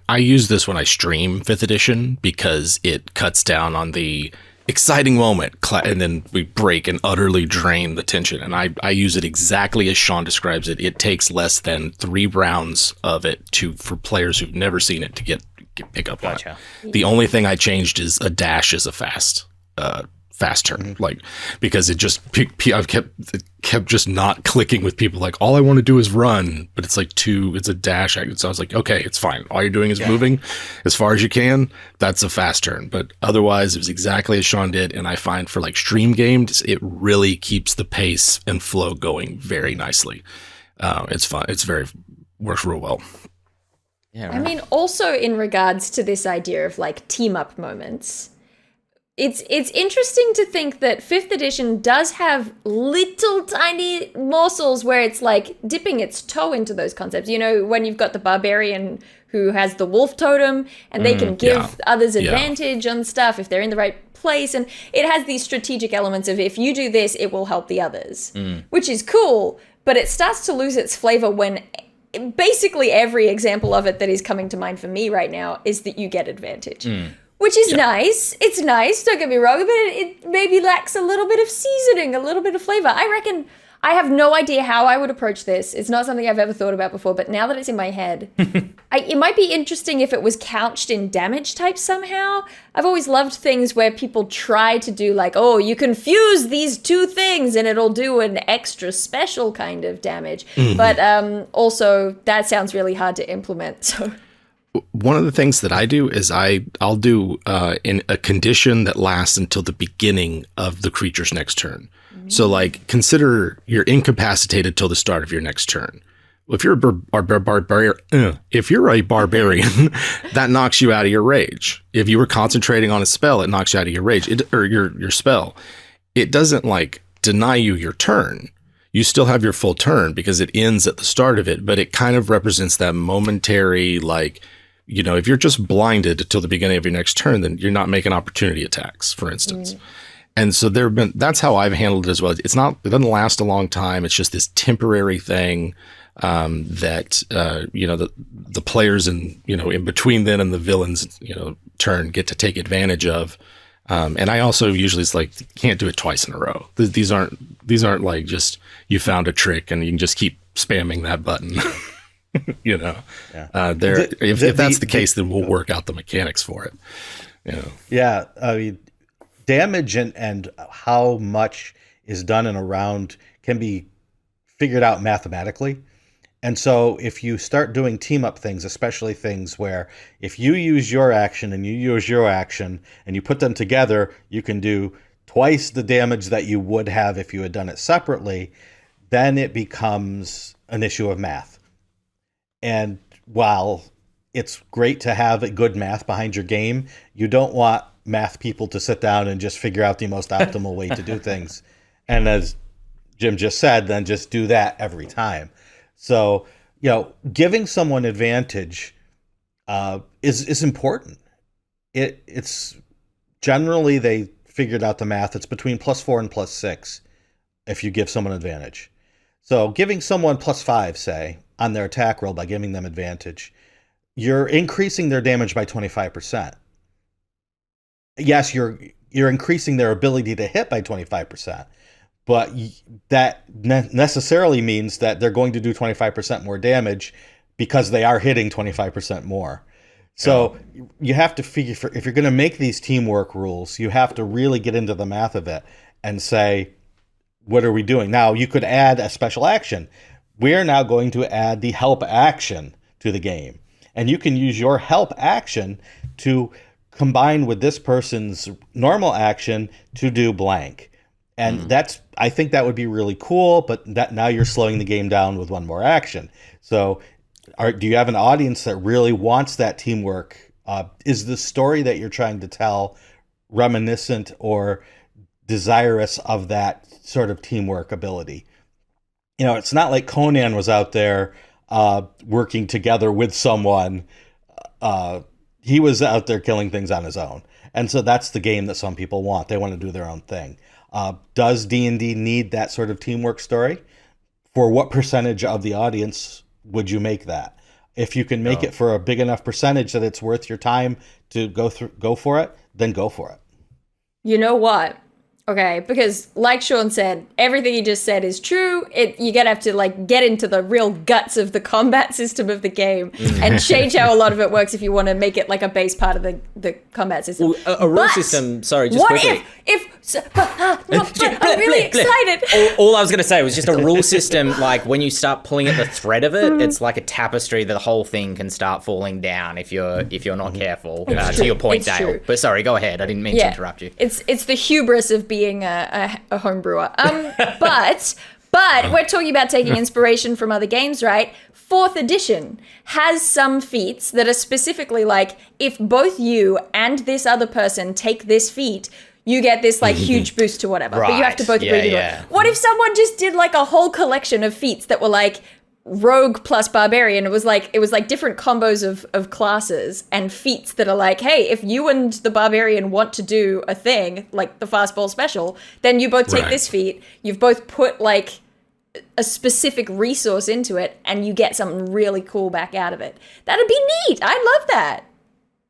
I use this when I stream 5th edition because it cuts down on the exciting moment, and then we break and utterly drain the tension. And I use it exactly as Shawn describes it. It takes less than 3 rounds of it for players who've never seen it to pick up on it. The only thing I changed is a dash is a fast turn, because it just I've kept just not clicking with people. Like, all I want to do is run, but it's like it's a dash. So I was like, okay, it's fine. All you're doing is moving as far as you can. That's a fast turn. But otherwise, it was exactly as Shawn did. And I find for like stream games, it really keeps the pace and flow going very nicely. It's fun. Works real well.
Yeah. Right. I mean, also in regards to this idea of like team up moments, it's interesting to think that 5th edition does have little tiny morsels where it's like dipping its toe into those concepts. When you've got the barbarian who has the wolf totem and they can give others advantage on stuff if they're in the right place. And it has these strategic elements of if you do this, it will help the others, which is cool. But it starts to lose its flavor when basically every example of it that is coming to mind for me right now is that you get advantage. Which is nice. It's nice, don't get me wrong, but it maybe lacks a little bit of seasoning, a little bit of flavor. I reckon I have no idea how I would approach this. It's not something I've ever thought about before, but now that it's in my head, it might be interesting if it was couched in damage types somehow. I've always loved things where people try to do like, you can fuse these 2 things and it'll do an extra special kind of damage. But also, that sounds really hard to implement, so...
one of the things that I do is I'll do in a condition that lasts until the beginning of the creature's next turn. So like consider you're incapacitated till the start of your next turn. If you're if you're a barbarian, that knocks you out of your rage. If you were concentrating on a spell, it knocks you out of your rage or your spell. It doesn't like deny you your turn. You still have your full turn because it ends at the start of it, but it kind of represents that momentary, like, you know, if you're just blinded till the beginning of your next turn, then you're not making opportunity attacks, for instance. And so that's how I've handled it as well. It doesn't last a long time. It's just this temporary thing that, you know, the players in between then and the villain's, turn get to take advantage of. And I also usually it's like, can't do it twice in a row. These aren't like just you found a trick and you can just keep spamming that button.
Yeah.
If that's the case, then we'll work out the mechanics for it.
Yeah. I mean, damage and how much is done in a round can be figured out mathematically. And so if you start doing team up things, especially things where if you use your action and you use your action and you put them together, you can do twice the damage that you would have if you had done it separately, then it becomes an issue of math. And while it's great to have a good math behind your game, you don't want math people to sit down and just figure out the most optimal way to do things. And as Jim just said, then just do that every time. So, giving someone advantage is important. It's generally they figured out the math. It's between +4 and +6 if you give someone advantage. So giving someone +5, say, on their attack roll by giving them advantage, you're increasing their damage by 25%. Yes, you're increasing their ability to hit by 25%, but that necessarily means that they're going to do 25% more damage because they are hitting 25% more. So you have to figure, if you're going to make these teamwork rules, you have to really get into the math of it and say, what are we doing? Now, you could add a special action. We're now going to add the help action to the game. And you can use your help action to combine with this person's normal action to do blank. And I think that would be really cool, but that now you're slowing the game down with one more action. So do you have an audience that really wants that teamwork? Is the story that you're trying to tell reminiscent or desirous of that sort of teamwork ability? It's not like Conan was out there working together with someone. He was out there killing things on his own. And so that's the game that some people want. They want to do their own thing. Does D&D need that sort of teamwork story? For what percentage of the audience would you make that? If you can make it for a big enough percentage that it's worth your time to go for it, then go for it.
You know what? Okay, because like Shawn said, everything he just said is true. You're gonna have to get into the real guts of the combat system of the game and change how a lot of it works if you want to make it like a base part of the combat system.
Well, a rule system. Sorry, just quickly.
I'm really excited.
All I was gonna say was just a rule system. Like when you start pulling at the thread of it, it's like a tapestry that the whole thing can start falling down if you're not careful. To your point, Dael. But sorry, go ahead. I didn't mean to interrupt you.
It's the hubris of being a home brewer. But we're talking about taking inspiration from other games, right? 4th edition has some feats that are specifically like, if both you and this other person take this feat, you get this huge boost to whatever.
Right.
But you have to both agree to do it. What if someone just did a whole collection of feats that were rogue plus barbarian? It was different combos of classes and feats that are hey, if you and the barbarian want to do a thing like the fastball special, then you both take this feat. You've both put a specific resource into it and you get something really cool back out of it. That'd be neat. I love that.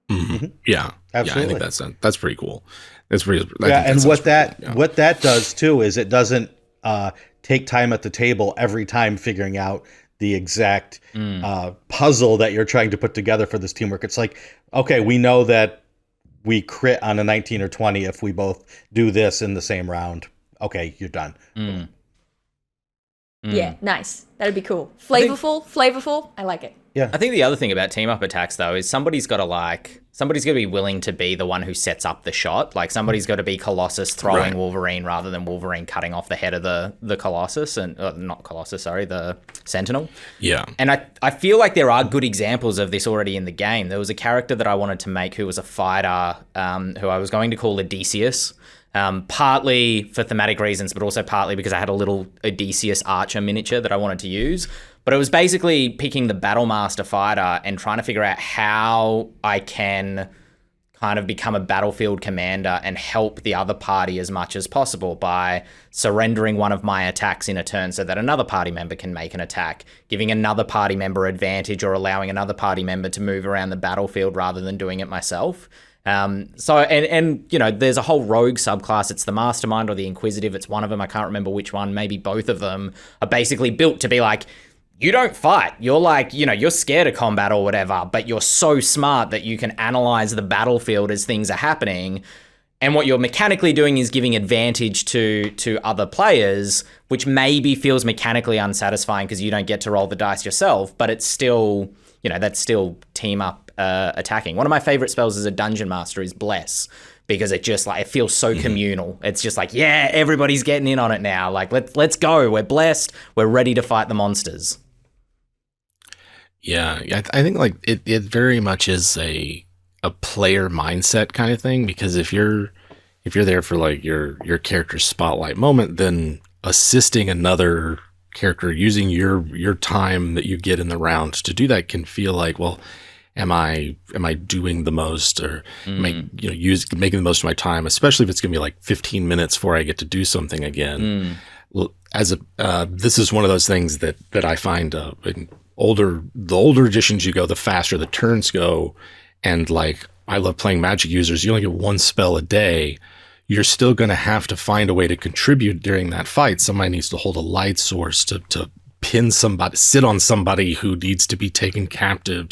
Mm-hmm. Yeah,
absolutely.
I think that's pretty cool. It's pretty.
And what that does too is it doesn't take time at the table every time figuring out the exact puzzle that you're trying to put together for this teamwork. It's okay, we know that we crit on a 19 or 20 if we both do this in the same round. Okay, you're done.
Yeah, nice. That'd be cool. Flavorful. I like it.
Yeah.
I think the other thing about team up attacks though is somebody's got to be willing to be the one who sets up the shot. Like somebody's got to be Colossus throwing Wolverine rather than Wolverine cutting off the head of the Colossus and not Colossus, sorry, the Sentinel.
Yeah.
And I feel like there are good examples of this already in the game. There was a character that I wanted to make who was a fighter, who I was going to call Odysseus. Partly for thematic reasons, but also partly because I had a little Odysseus archer miniature that I wanted to use. But it was basically picking the Battlemaster fighter and trying to figure out how I can kind of become a battlefield commander and help the other party as much as possible by surrendering one of my attacks in a turn so that another party member can make an attack, giving another party member advantage or allowing another party member to move around the battlefield rather than doing it myself. And you know, there's a whole rogue subclass. It's the Mastermind or the Inquisitive. It's one of them. I can't remember which one. Maybe both of them are basically built to be like, you don't fight. You're like, you know, you're scared of combat or whatever, but you're so smart that you can analyze the battlefield as things are happening. And what you're mechanically doing is giving advantage to other players, which maybe feels mechanically unsatisfying because you don't get to roll the dice yourself, but it's still, you know, that's still team up attacking. One of my favorite spells as a dungeon master is Bless, because it just like, it feels so communal. It's just like, yeah, everybody's getting in on it now. Like, let's go. We're blessed. We're ready to fight the monsters.
Yeah, I think like it very much is a player mindset kind of thing, because if you're there for like your character's spotlight moment, then assisting another character using your time that you get in the round to do that can feel like, well, am I doing the most, or am I, you know, making the most of my time, especially if it's going to be like 15 minutes before I get to do something again. Well, this is one of those things that I find in the older editions you go, the faster the turns go. And like, I love playing Magic users. You only get one spell a day. You're still going to have to find a way to contribute during that fight. Somebody needs to hold a light source to pin somebody, sit on somebody who needs to be taken captive.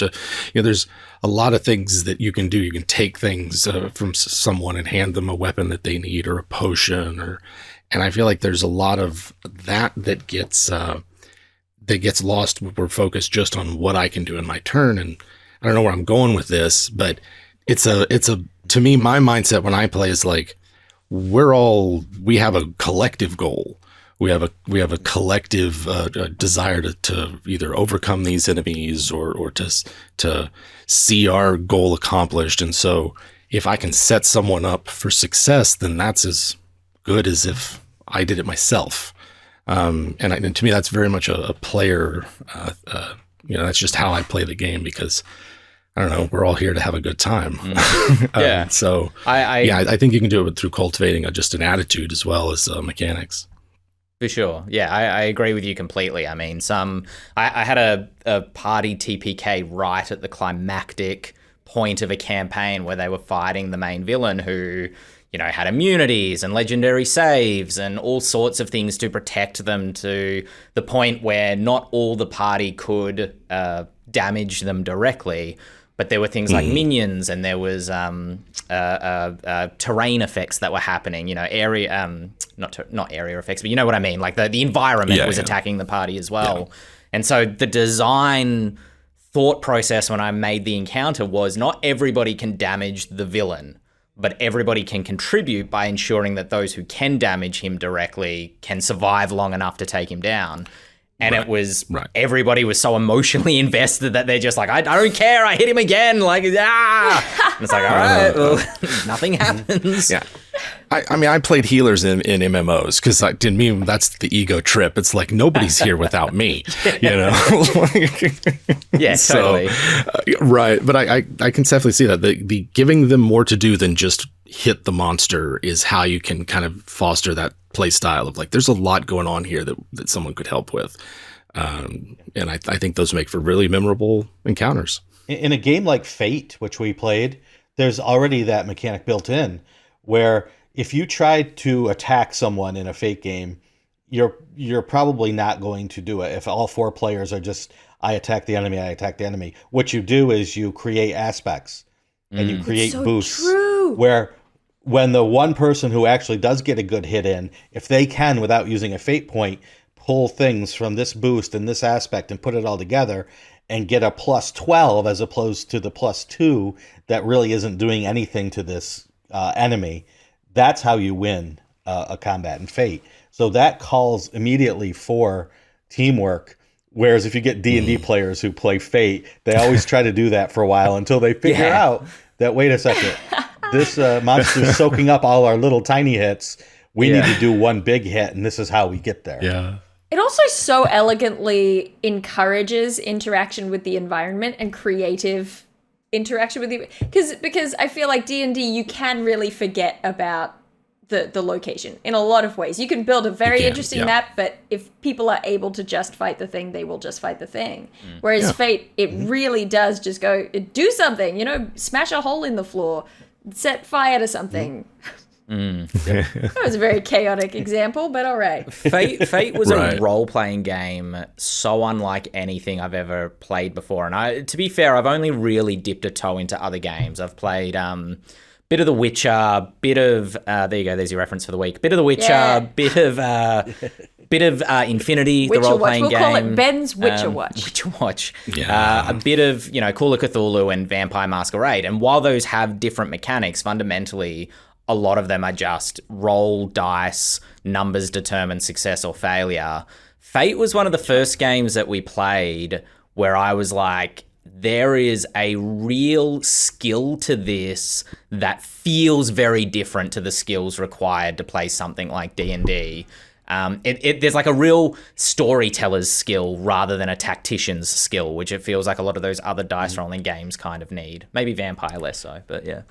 There's a lot of things that you can do. You can take things from someone and hand them a weapon that they need, or a potion, and I feel like there's a lot of that gets lost when we're focused just on what I can do in my turn. And I don't know where I'm going with this, but it's to me, my mindset when I play is like, we have a collective goal. We have a collective desire to either overcome these enemies or to see our goal accomplished. And so if I can set someone up for success, then that's as good as if I did it myself. And to me, that's very much a player, that's just how I play the game, because I don't know, we're all here to have a good time.
Yeah.
So I think you can do it through cultivating just an attitude as well as mechanics.
For sure. Yeah, I agree with you completely. I mean, I had a party TPK right at the climactic point of a campaign where they were fighting the main villain who, you know, had immunities and legendary saves and all sorts of things to protect them, to the point where not all the party could damage them directly. But there were things like minions, and there was terrain effects that were happening. You know, area, not area effects, but you know what I mean. Like the environment was attacking the party as well. Yeah. And so the design thought process when I made the encounter was not everybody can damage the villain, but everybody can contribute by ensuring that those who can damage him directly can survive long enough to take him down. And it was, everybody was so emotionally invested that they're just like, I don't care, I hit him again, like, ah! And it's like, all right, well, nothing happens.
Yeah. I mean, I played healers in MMOs, because to me, that's the ego trip. It's like, nobody's here without me, you know?
Yeah, totally.
Right, but I can definitely see that. The giving them more to do than just hit the monster is how you can kind of foster that play style of like, there's a lot going on here that someone could help with. And I think those make for really memorable encounters.
In a game like Fate, which we played, there's already that mechanic built in where if you try to attack someone in a Fate game, you're probably not going to do it. If all four players are just, I attack the enemy. What you do is you create aspects and you create boosts. True. Where when the one person who actually does get a good hit in, if they can, without using a fate point, pull things from this boost and this aspect and put it all together, and get a plus 12 as opposed to the plus 2 that really isn't doing anything to this enemy. That's how you win a combat in Fate. So that calls immediately for teamwork. Whereas if you get D&D players who play Fate, they always try to do that for a while until they figure out that, wait a second, this monster's soaking up all our little tiny hits. We need to do one big hit, and this is how we get there.
Yeah.
It also so elegantly encourages interaction with the environment and creative interaction with the because I feel like D&D, you can really forget about the location in a lot of ways. You can build a very interesting map, but if people are able to just fight the thing, they will just fight the thing. Whereas Fate, it really does just go, do something, smash a hole in the floor, set fire to something. That was a very chaotic example, but all right.
Fate was a role-playing game so unlike anything I've ever played before. And to be fair, I've only really dipped a toe into other games. I've played bit of The Witcher, bit of there you go, there's your reference for the week. Bit of The Witcher, bit of Infinity,
Witcher
the role-playing
Watch.
game.
We'll call it Ben's Witcher Watch.
Witcher Watch. Yeah. A bit of, Call of Cthulhu and Vampire Masquerade. And while those have different mechanics, fundamentally, a lot of them are just roll dice, numbers determine success or failure. Fate was one of the first games that we played where I was like, there is a real skill to this that feels very different to the skills required to play something like D&D. There's like a real storyteller's skill rather than a tactician's skill, which it feels like a lot of those other dice rolling games kind of need. Maybe Vampire less so, but yeah.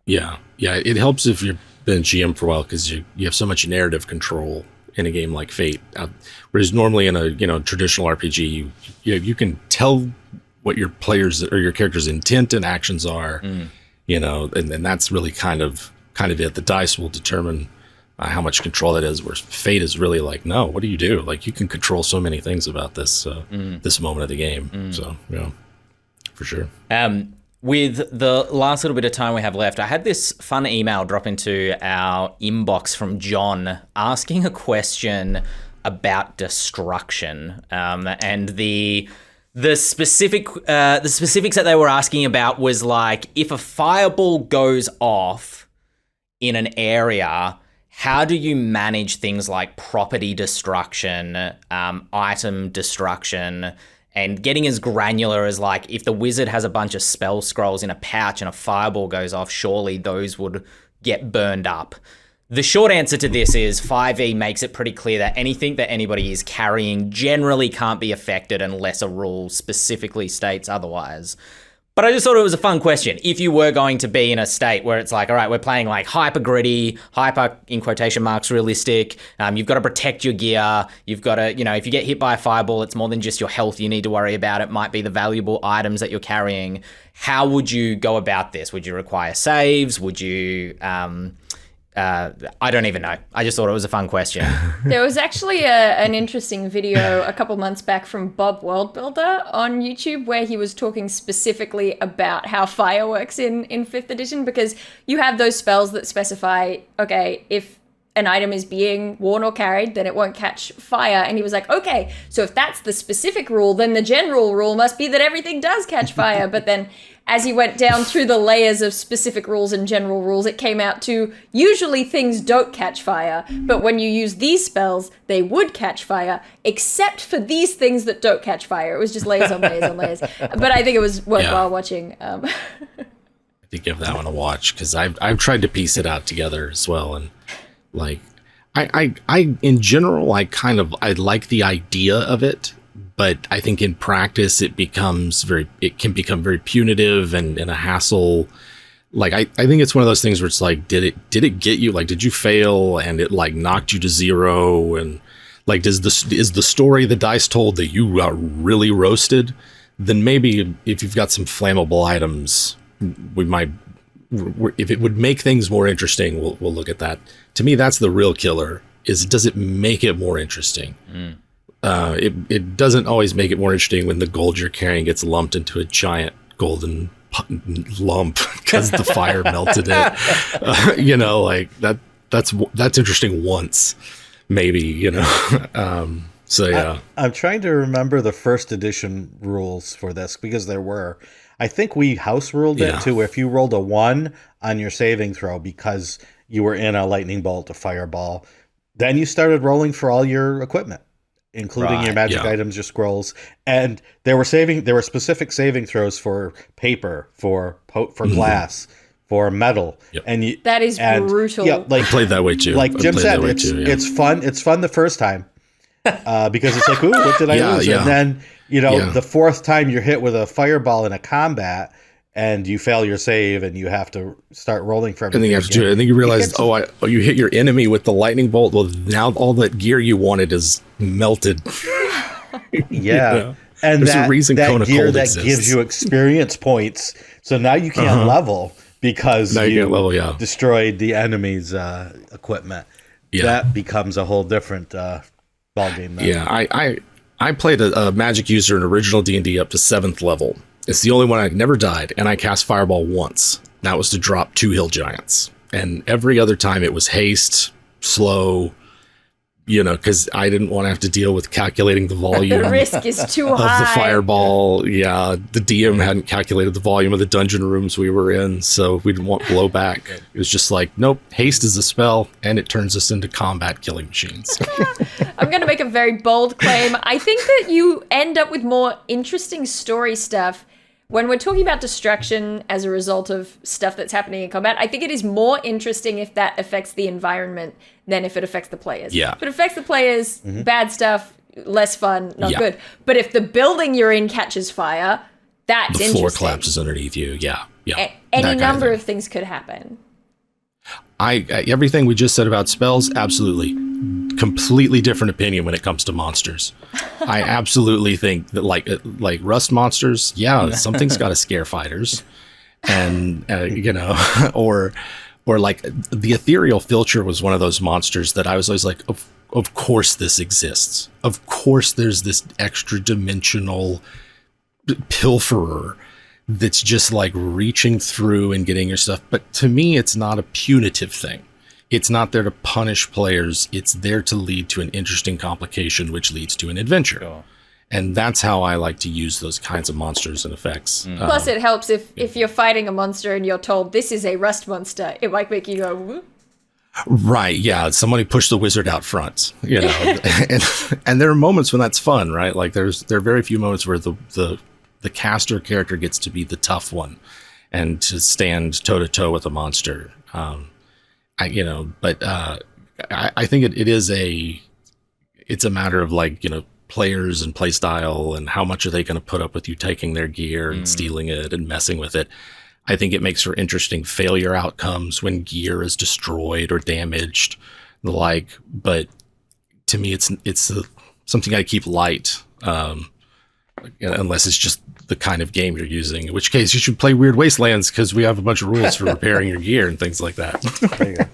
Yeah. It helps if you've been a GM for a while because you have so much narrative control in a game like Fate. Whereas normally in a traditional RPG, you can tell what your players or your character's intent and actions are, and that's really kind of it. The dice will determine how much control that is. Where Fate is really like, no, what do you do? Like you can control so many things about this this moment of the game. So for sure.
With the last little bit of time we have left, I had this fun email drop into our inbox from John asking a question about destruction, and the specifics that they were asking about was like, if a fireball goes off in an area, how do you manage things like property destruction, item destruction? And getting as granular as like, if the wizard has a bunch of spell scrolls in a pouch and a fireball goes off, surely those would get burned up. The short answer to this is 5e makes it pretty clear that anything that anybody is carrying generally can't be affected unless a rule specifically states otherwise. But I just thought it was a fun question. If you were going to be in a state where it's like, all right, we're playing like hyper gritty, hyper in quotation marks realistic, you've got to protect your gear, you've got to, if you get hit by a fireball, it's more than just your health you need to worry about. It might be the valuable items that you're carrying. How would you go about this? Would you require saves? Would you... I don't even know. I just thought it was a fun question.
There was actually an interesting video a couple months back from Bob Worldbuilder on YouTube where he was talking specifically about how fire works in 5th edition, because you have those spells that specify, okay, if an item is being worn or carried, then it won't catch fire. And he was like, okay, so if that's the specific rule, then the general rule must be that everything does catch fire. But then as he went down through the layers of specific rules and general rules, it came out to usually things don't catch fire, but when you use these spells, they would catch fire, except for these things that don't catch fire. It was just layers on layers on layers. But I think it was worthwhile watching.
I think give that one a watch, because I've tried to piece it out together as well, and like I in general I like the idea of it. But I think in practice, it can become very punitive and a hassle. Like, I think it's one of those things where it's like, did it get you? Like, did you fail and it like knocked you to 0? And like, is the story the dice told that you got really roasted? Then maybe if you've got some flammable items, if it would make things more interesting, we'll look at that. To me, that's the real killer. Does it make it more interesting? It doesn't always make it more interesting when the gold you're carrying gets lumped into a giant golden lump because the fire melted it. Like that's interesting once, maybe, So yeah,
I'm trying to remember the first edition rules for this because there were. I think we house ruled it too. If you rolled a 1 on your saving throw because you were in a lightning bolt, a fireball, then you started rolling for all your equipment, including your magic items, your scrolls, and there were specific saving throws for paper, for glass, for metal, and
that is brutal.
Yeah, like
I played that way too.
Like Jim said, it's fun. It's fun the first time because it's like, ooh, what did I lose? And then the fourth time you're hit with a fireball in a combat. And you fail your save, and you have to start rolling for everything.
And then you have to do it. And then you realize, you hit your enemy with the lightning bolt. Well, now all that gear you wanted is melted.
Yeah, and
there's a reason
that gear
Cold
that
exists.
gives you experience points. So now you can't level because you destroyed the enemy's equipment. Yeah. That becomes a whole different ballgame.
Yeah, I played a magic user in original D&D up to 7th level. It's the only one I never died, and I cast Fireball once. That was to drop 2 hill giants. And every other time it was haste, slow, because I didn't want to have to deal with calculating the volume.
The risk is too
of
high.
The fireball. Yeah, the DM hadn't calculated the volume of the dungeon rooms we were in, so we didn't want blowback. It was just like, nope, haste is a spell, and it turns us into combat killing machines.
I'm going to make a very bold claim. I think that you end up with more interesting story stuff. When we're talking about destruction as a result of stuff that's happening in combat, I think it is more interesting if that affects the environment than if it affects the players.
Yeah.
If it affects the players, bad stuff, less fun, not good. But if the building you're in catches fire, that's
the
interesting.
floor collapses underneath you. Yeah.
Any number of things could happen.
Everything we just said about spells, absolutely. Completely different opinion when it comes to monsters. I absolutely think that like rust monsters, something's got to scare fighters, and or like the ethereal filcher was one of those monsters that I was always like, of course this exists. Of course there's this extra dimensional pilferer that's just like reaching through and getting your stuff. But to me, it's not a punitive thing. It's not there to punish players. It's there to lead to an interesting complication, which leads to an adventure. Sure. And that's how I like to use those kinds of monsters and effects.
Plus, it helps if you're fighting a monster and you're told this is a rust monster. It might make you go, whoop.
Right, yeah. Somebody pushed the wizard out front, and there are moments when that's fun, right? Like there are very few moments where the caster character gets to be the tough one and to stand toe to toe with a monster. I think it's a matter of like, players and play style and how much are they going to put up with you taking their gear and stealing it and messing with it. I think it makes for interesting failure outcomes when gear is destroyed or damaged, the like. But to me, it's something I keep light, unless it's just the kind of game you're using. In which case, you should play Weird Wastelands because we have a bunch of rules for repairing your gear and things like that.
There you go.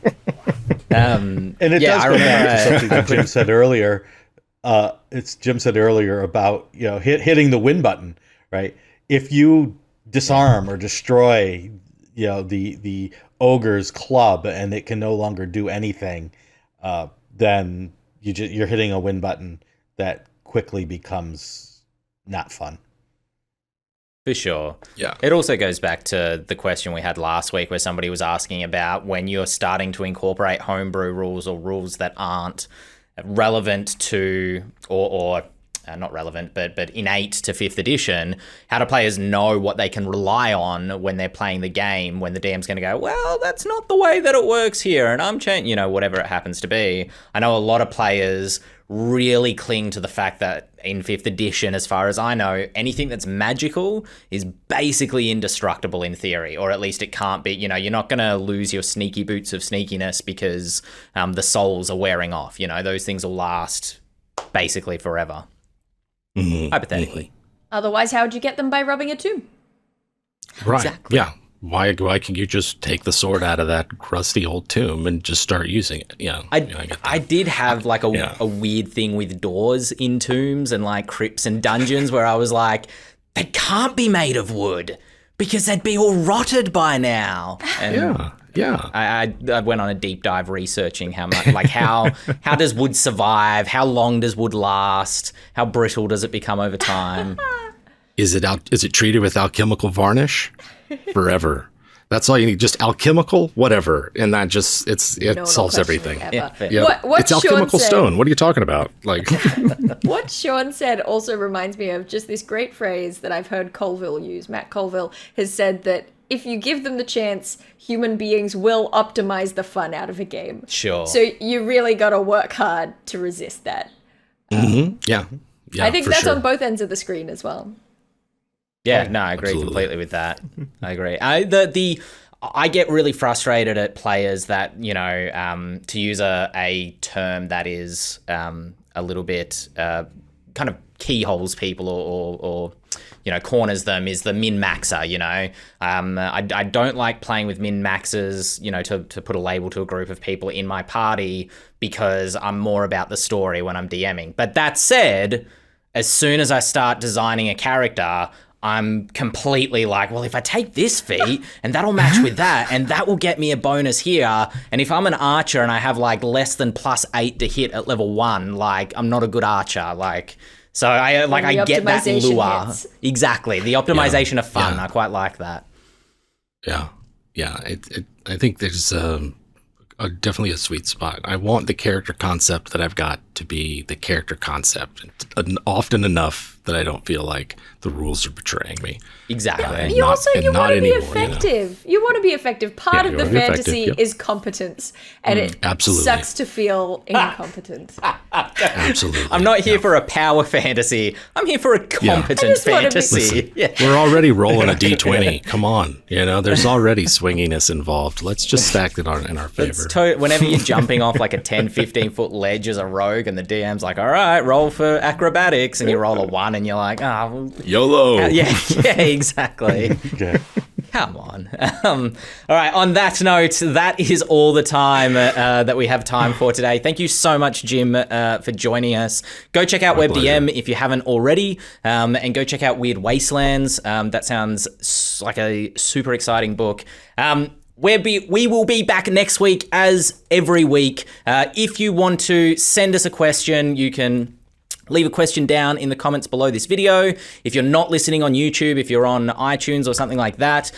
And it does go back to something that Jim said earlier. Jim said earlier about hitting the win button, right? If you disarm or destroy the ogre's club and it can no longer do anything, then you're hitting a win button that quickly becomes not fun.
For sure.
Yeah.
It also goes back to the question we had last week where somebody was asking about when you're starting to incorporate homebrew rules or rules that aren't relevant to or not relevant, but innate to 5th edition, how do players know what they can rely on when they're playing the game, when the DM's going to go, well, that's not the way that it works here, and I'm changing, whatever it happens to be. I know a lot of players really cling to the fact that in 5th edition, as far as I know, anything that's magical is basically indestructible in theory, or at least it can't be. You're not going to lose your sneaky boots of sneakiness because the souls are wearing off. Those things will last basically forever. Mm-hmm. Hypothetically.
Otherwise, how would you get them? By rubbing a tomb?
Right.
Exactly.
Yeah. Why can you just take the sword out of that crusty old tomb and just start using it? Yeah.
I did have like a weird thing with doors in tombs and like crypts and dungeons where I was like, they can't be made of wood because they'd be all rotted by now. And
Yeah.
I went on a deep dive researching how much, like how does wood survive? How long does wood last? How brittle does it become over time?
Is it treated with alchemical varnish? Forever. That's all you need. Just alchemical, whatever, and that just it solves everything.
Yeah,
Yep.
What
It's alchemical
Shawn said,
stone. What are you talking about? Like,
what Shawn said also reminds me of just this great phrase that I've heard Colville use. Matt Colville has said that if you give them the chance, human beings will optimize the fun out of a game.
Sure.
So you really got to work hard to resist that.
yeah.
I think that's
sure.
on both ends of the screen as well.
Yeah, no, I agree completely with that. I agree. I get really frustrated at players that, to use a term that is a little bit kind of keyholes people or corners them, is the min-maxer, I don't like playing with min-maxers, to put a label to a group of people in my party because I'm more about the story when I'm DMing. But that said, as soon as I start designing a character, I'm completely like, well, if I take this feat and that'll match with that and that will get me a bonus here. And if I'm an archer and I have like less than +8 to hit at level 1, like I'm not a good archer. So I get that lure.
Hits.
Exactly. The optimization of fun. I quite like that.
Yeah. Yeah. I think there's definitely a sweet spot. I want the character concept that I've got to be the character concept, often enough that I don't feel like the rules are betraying me.
Exactly.
You want to be effective. You want to be effective. Part of the fantasy is competence, and it sucks to feel incompetent.
Absolutely.
I'm not here for a power fantasy. I'm here for a competent fantasy.
We're already rolling a D20. Come on. There's already swinginess involved. Let's just stack it in our favor.
Whenever you're jumping off like a 10, 15 foot ledge as a rogue and the DM's like, all right, roll for acrobatics, and you roll a 1 and you're like,
YOLO.
Yeah, exactly.
Okay.
Come on. All right, on that note, that is all the time that we have time for today. Thank you so much, Jim, for joining us. Go check out WebDM if you haven't already, and go check out Weird Wastelands. That sounds like a super exciting book. We will be back next week as every week. If you want to send us a question, you can leave a question down in the comments below this video. If you're not listening on YouTube, if you're on iTunes or something like that,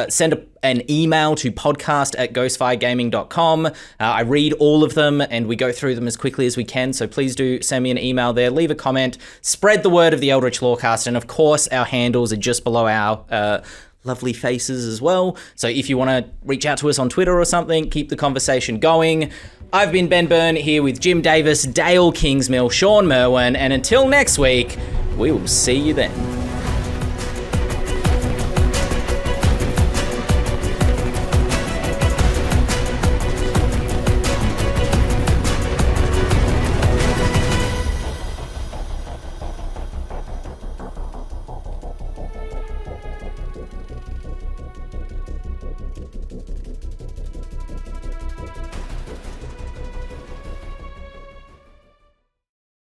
send an email to podcast@ghostfiregaming.com. I read all of them and we go through them as quickly as we can, so please do send me an email there, leave a comment, spread the word of the Eldritch Lorecast, and of course our handles are just below our lovely faces as well. So if you want to reach out to us on Twitter or something, keep the conversation going. I've been Ben Byrne here with Jim Davis, Dael Kingsmill, Shawn Merwin, and until next week, we will see you then.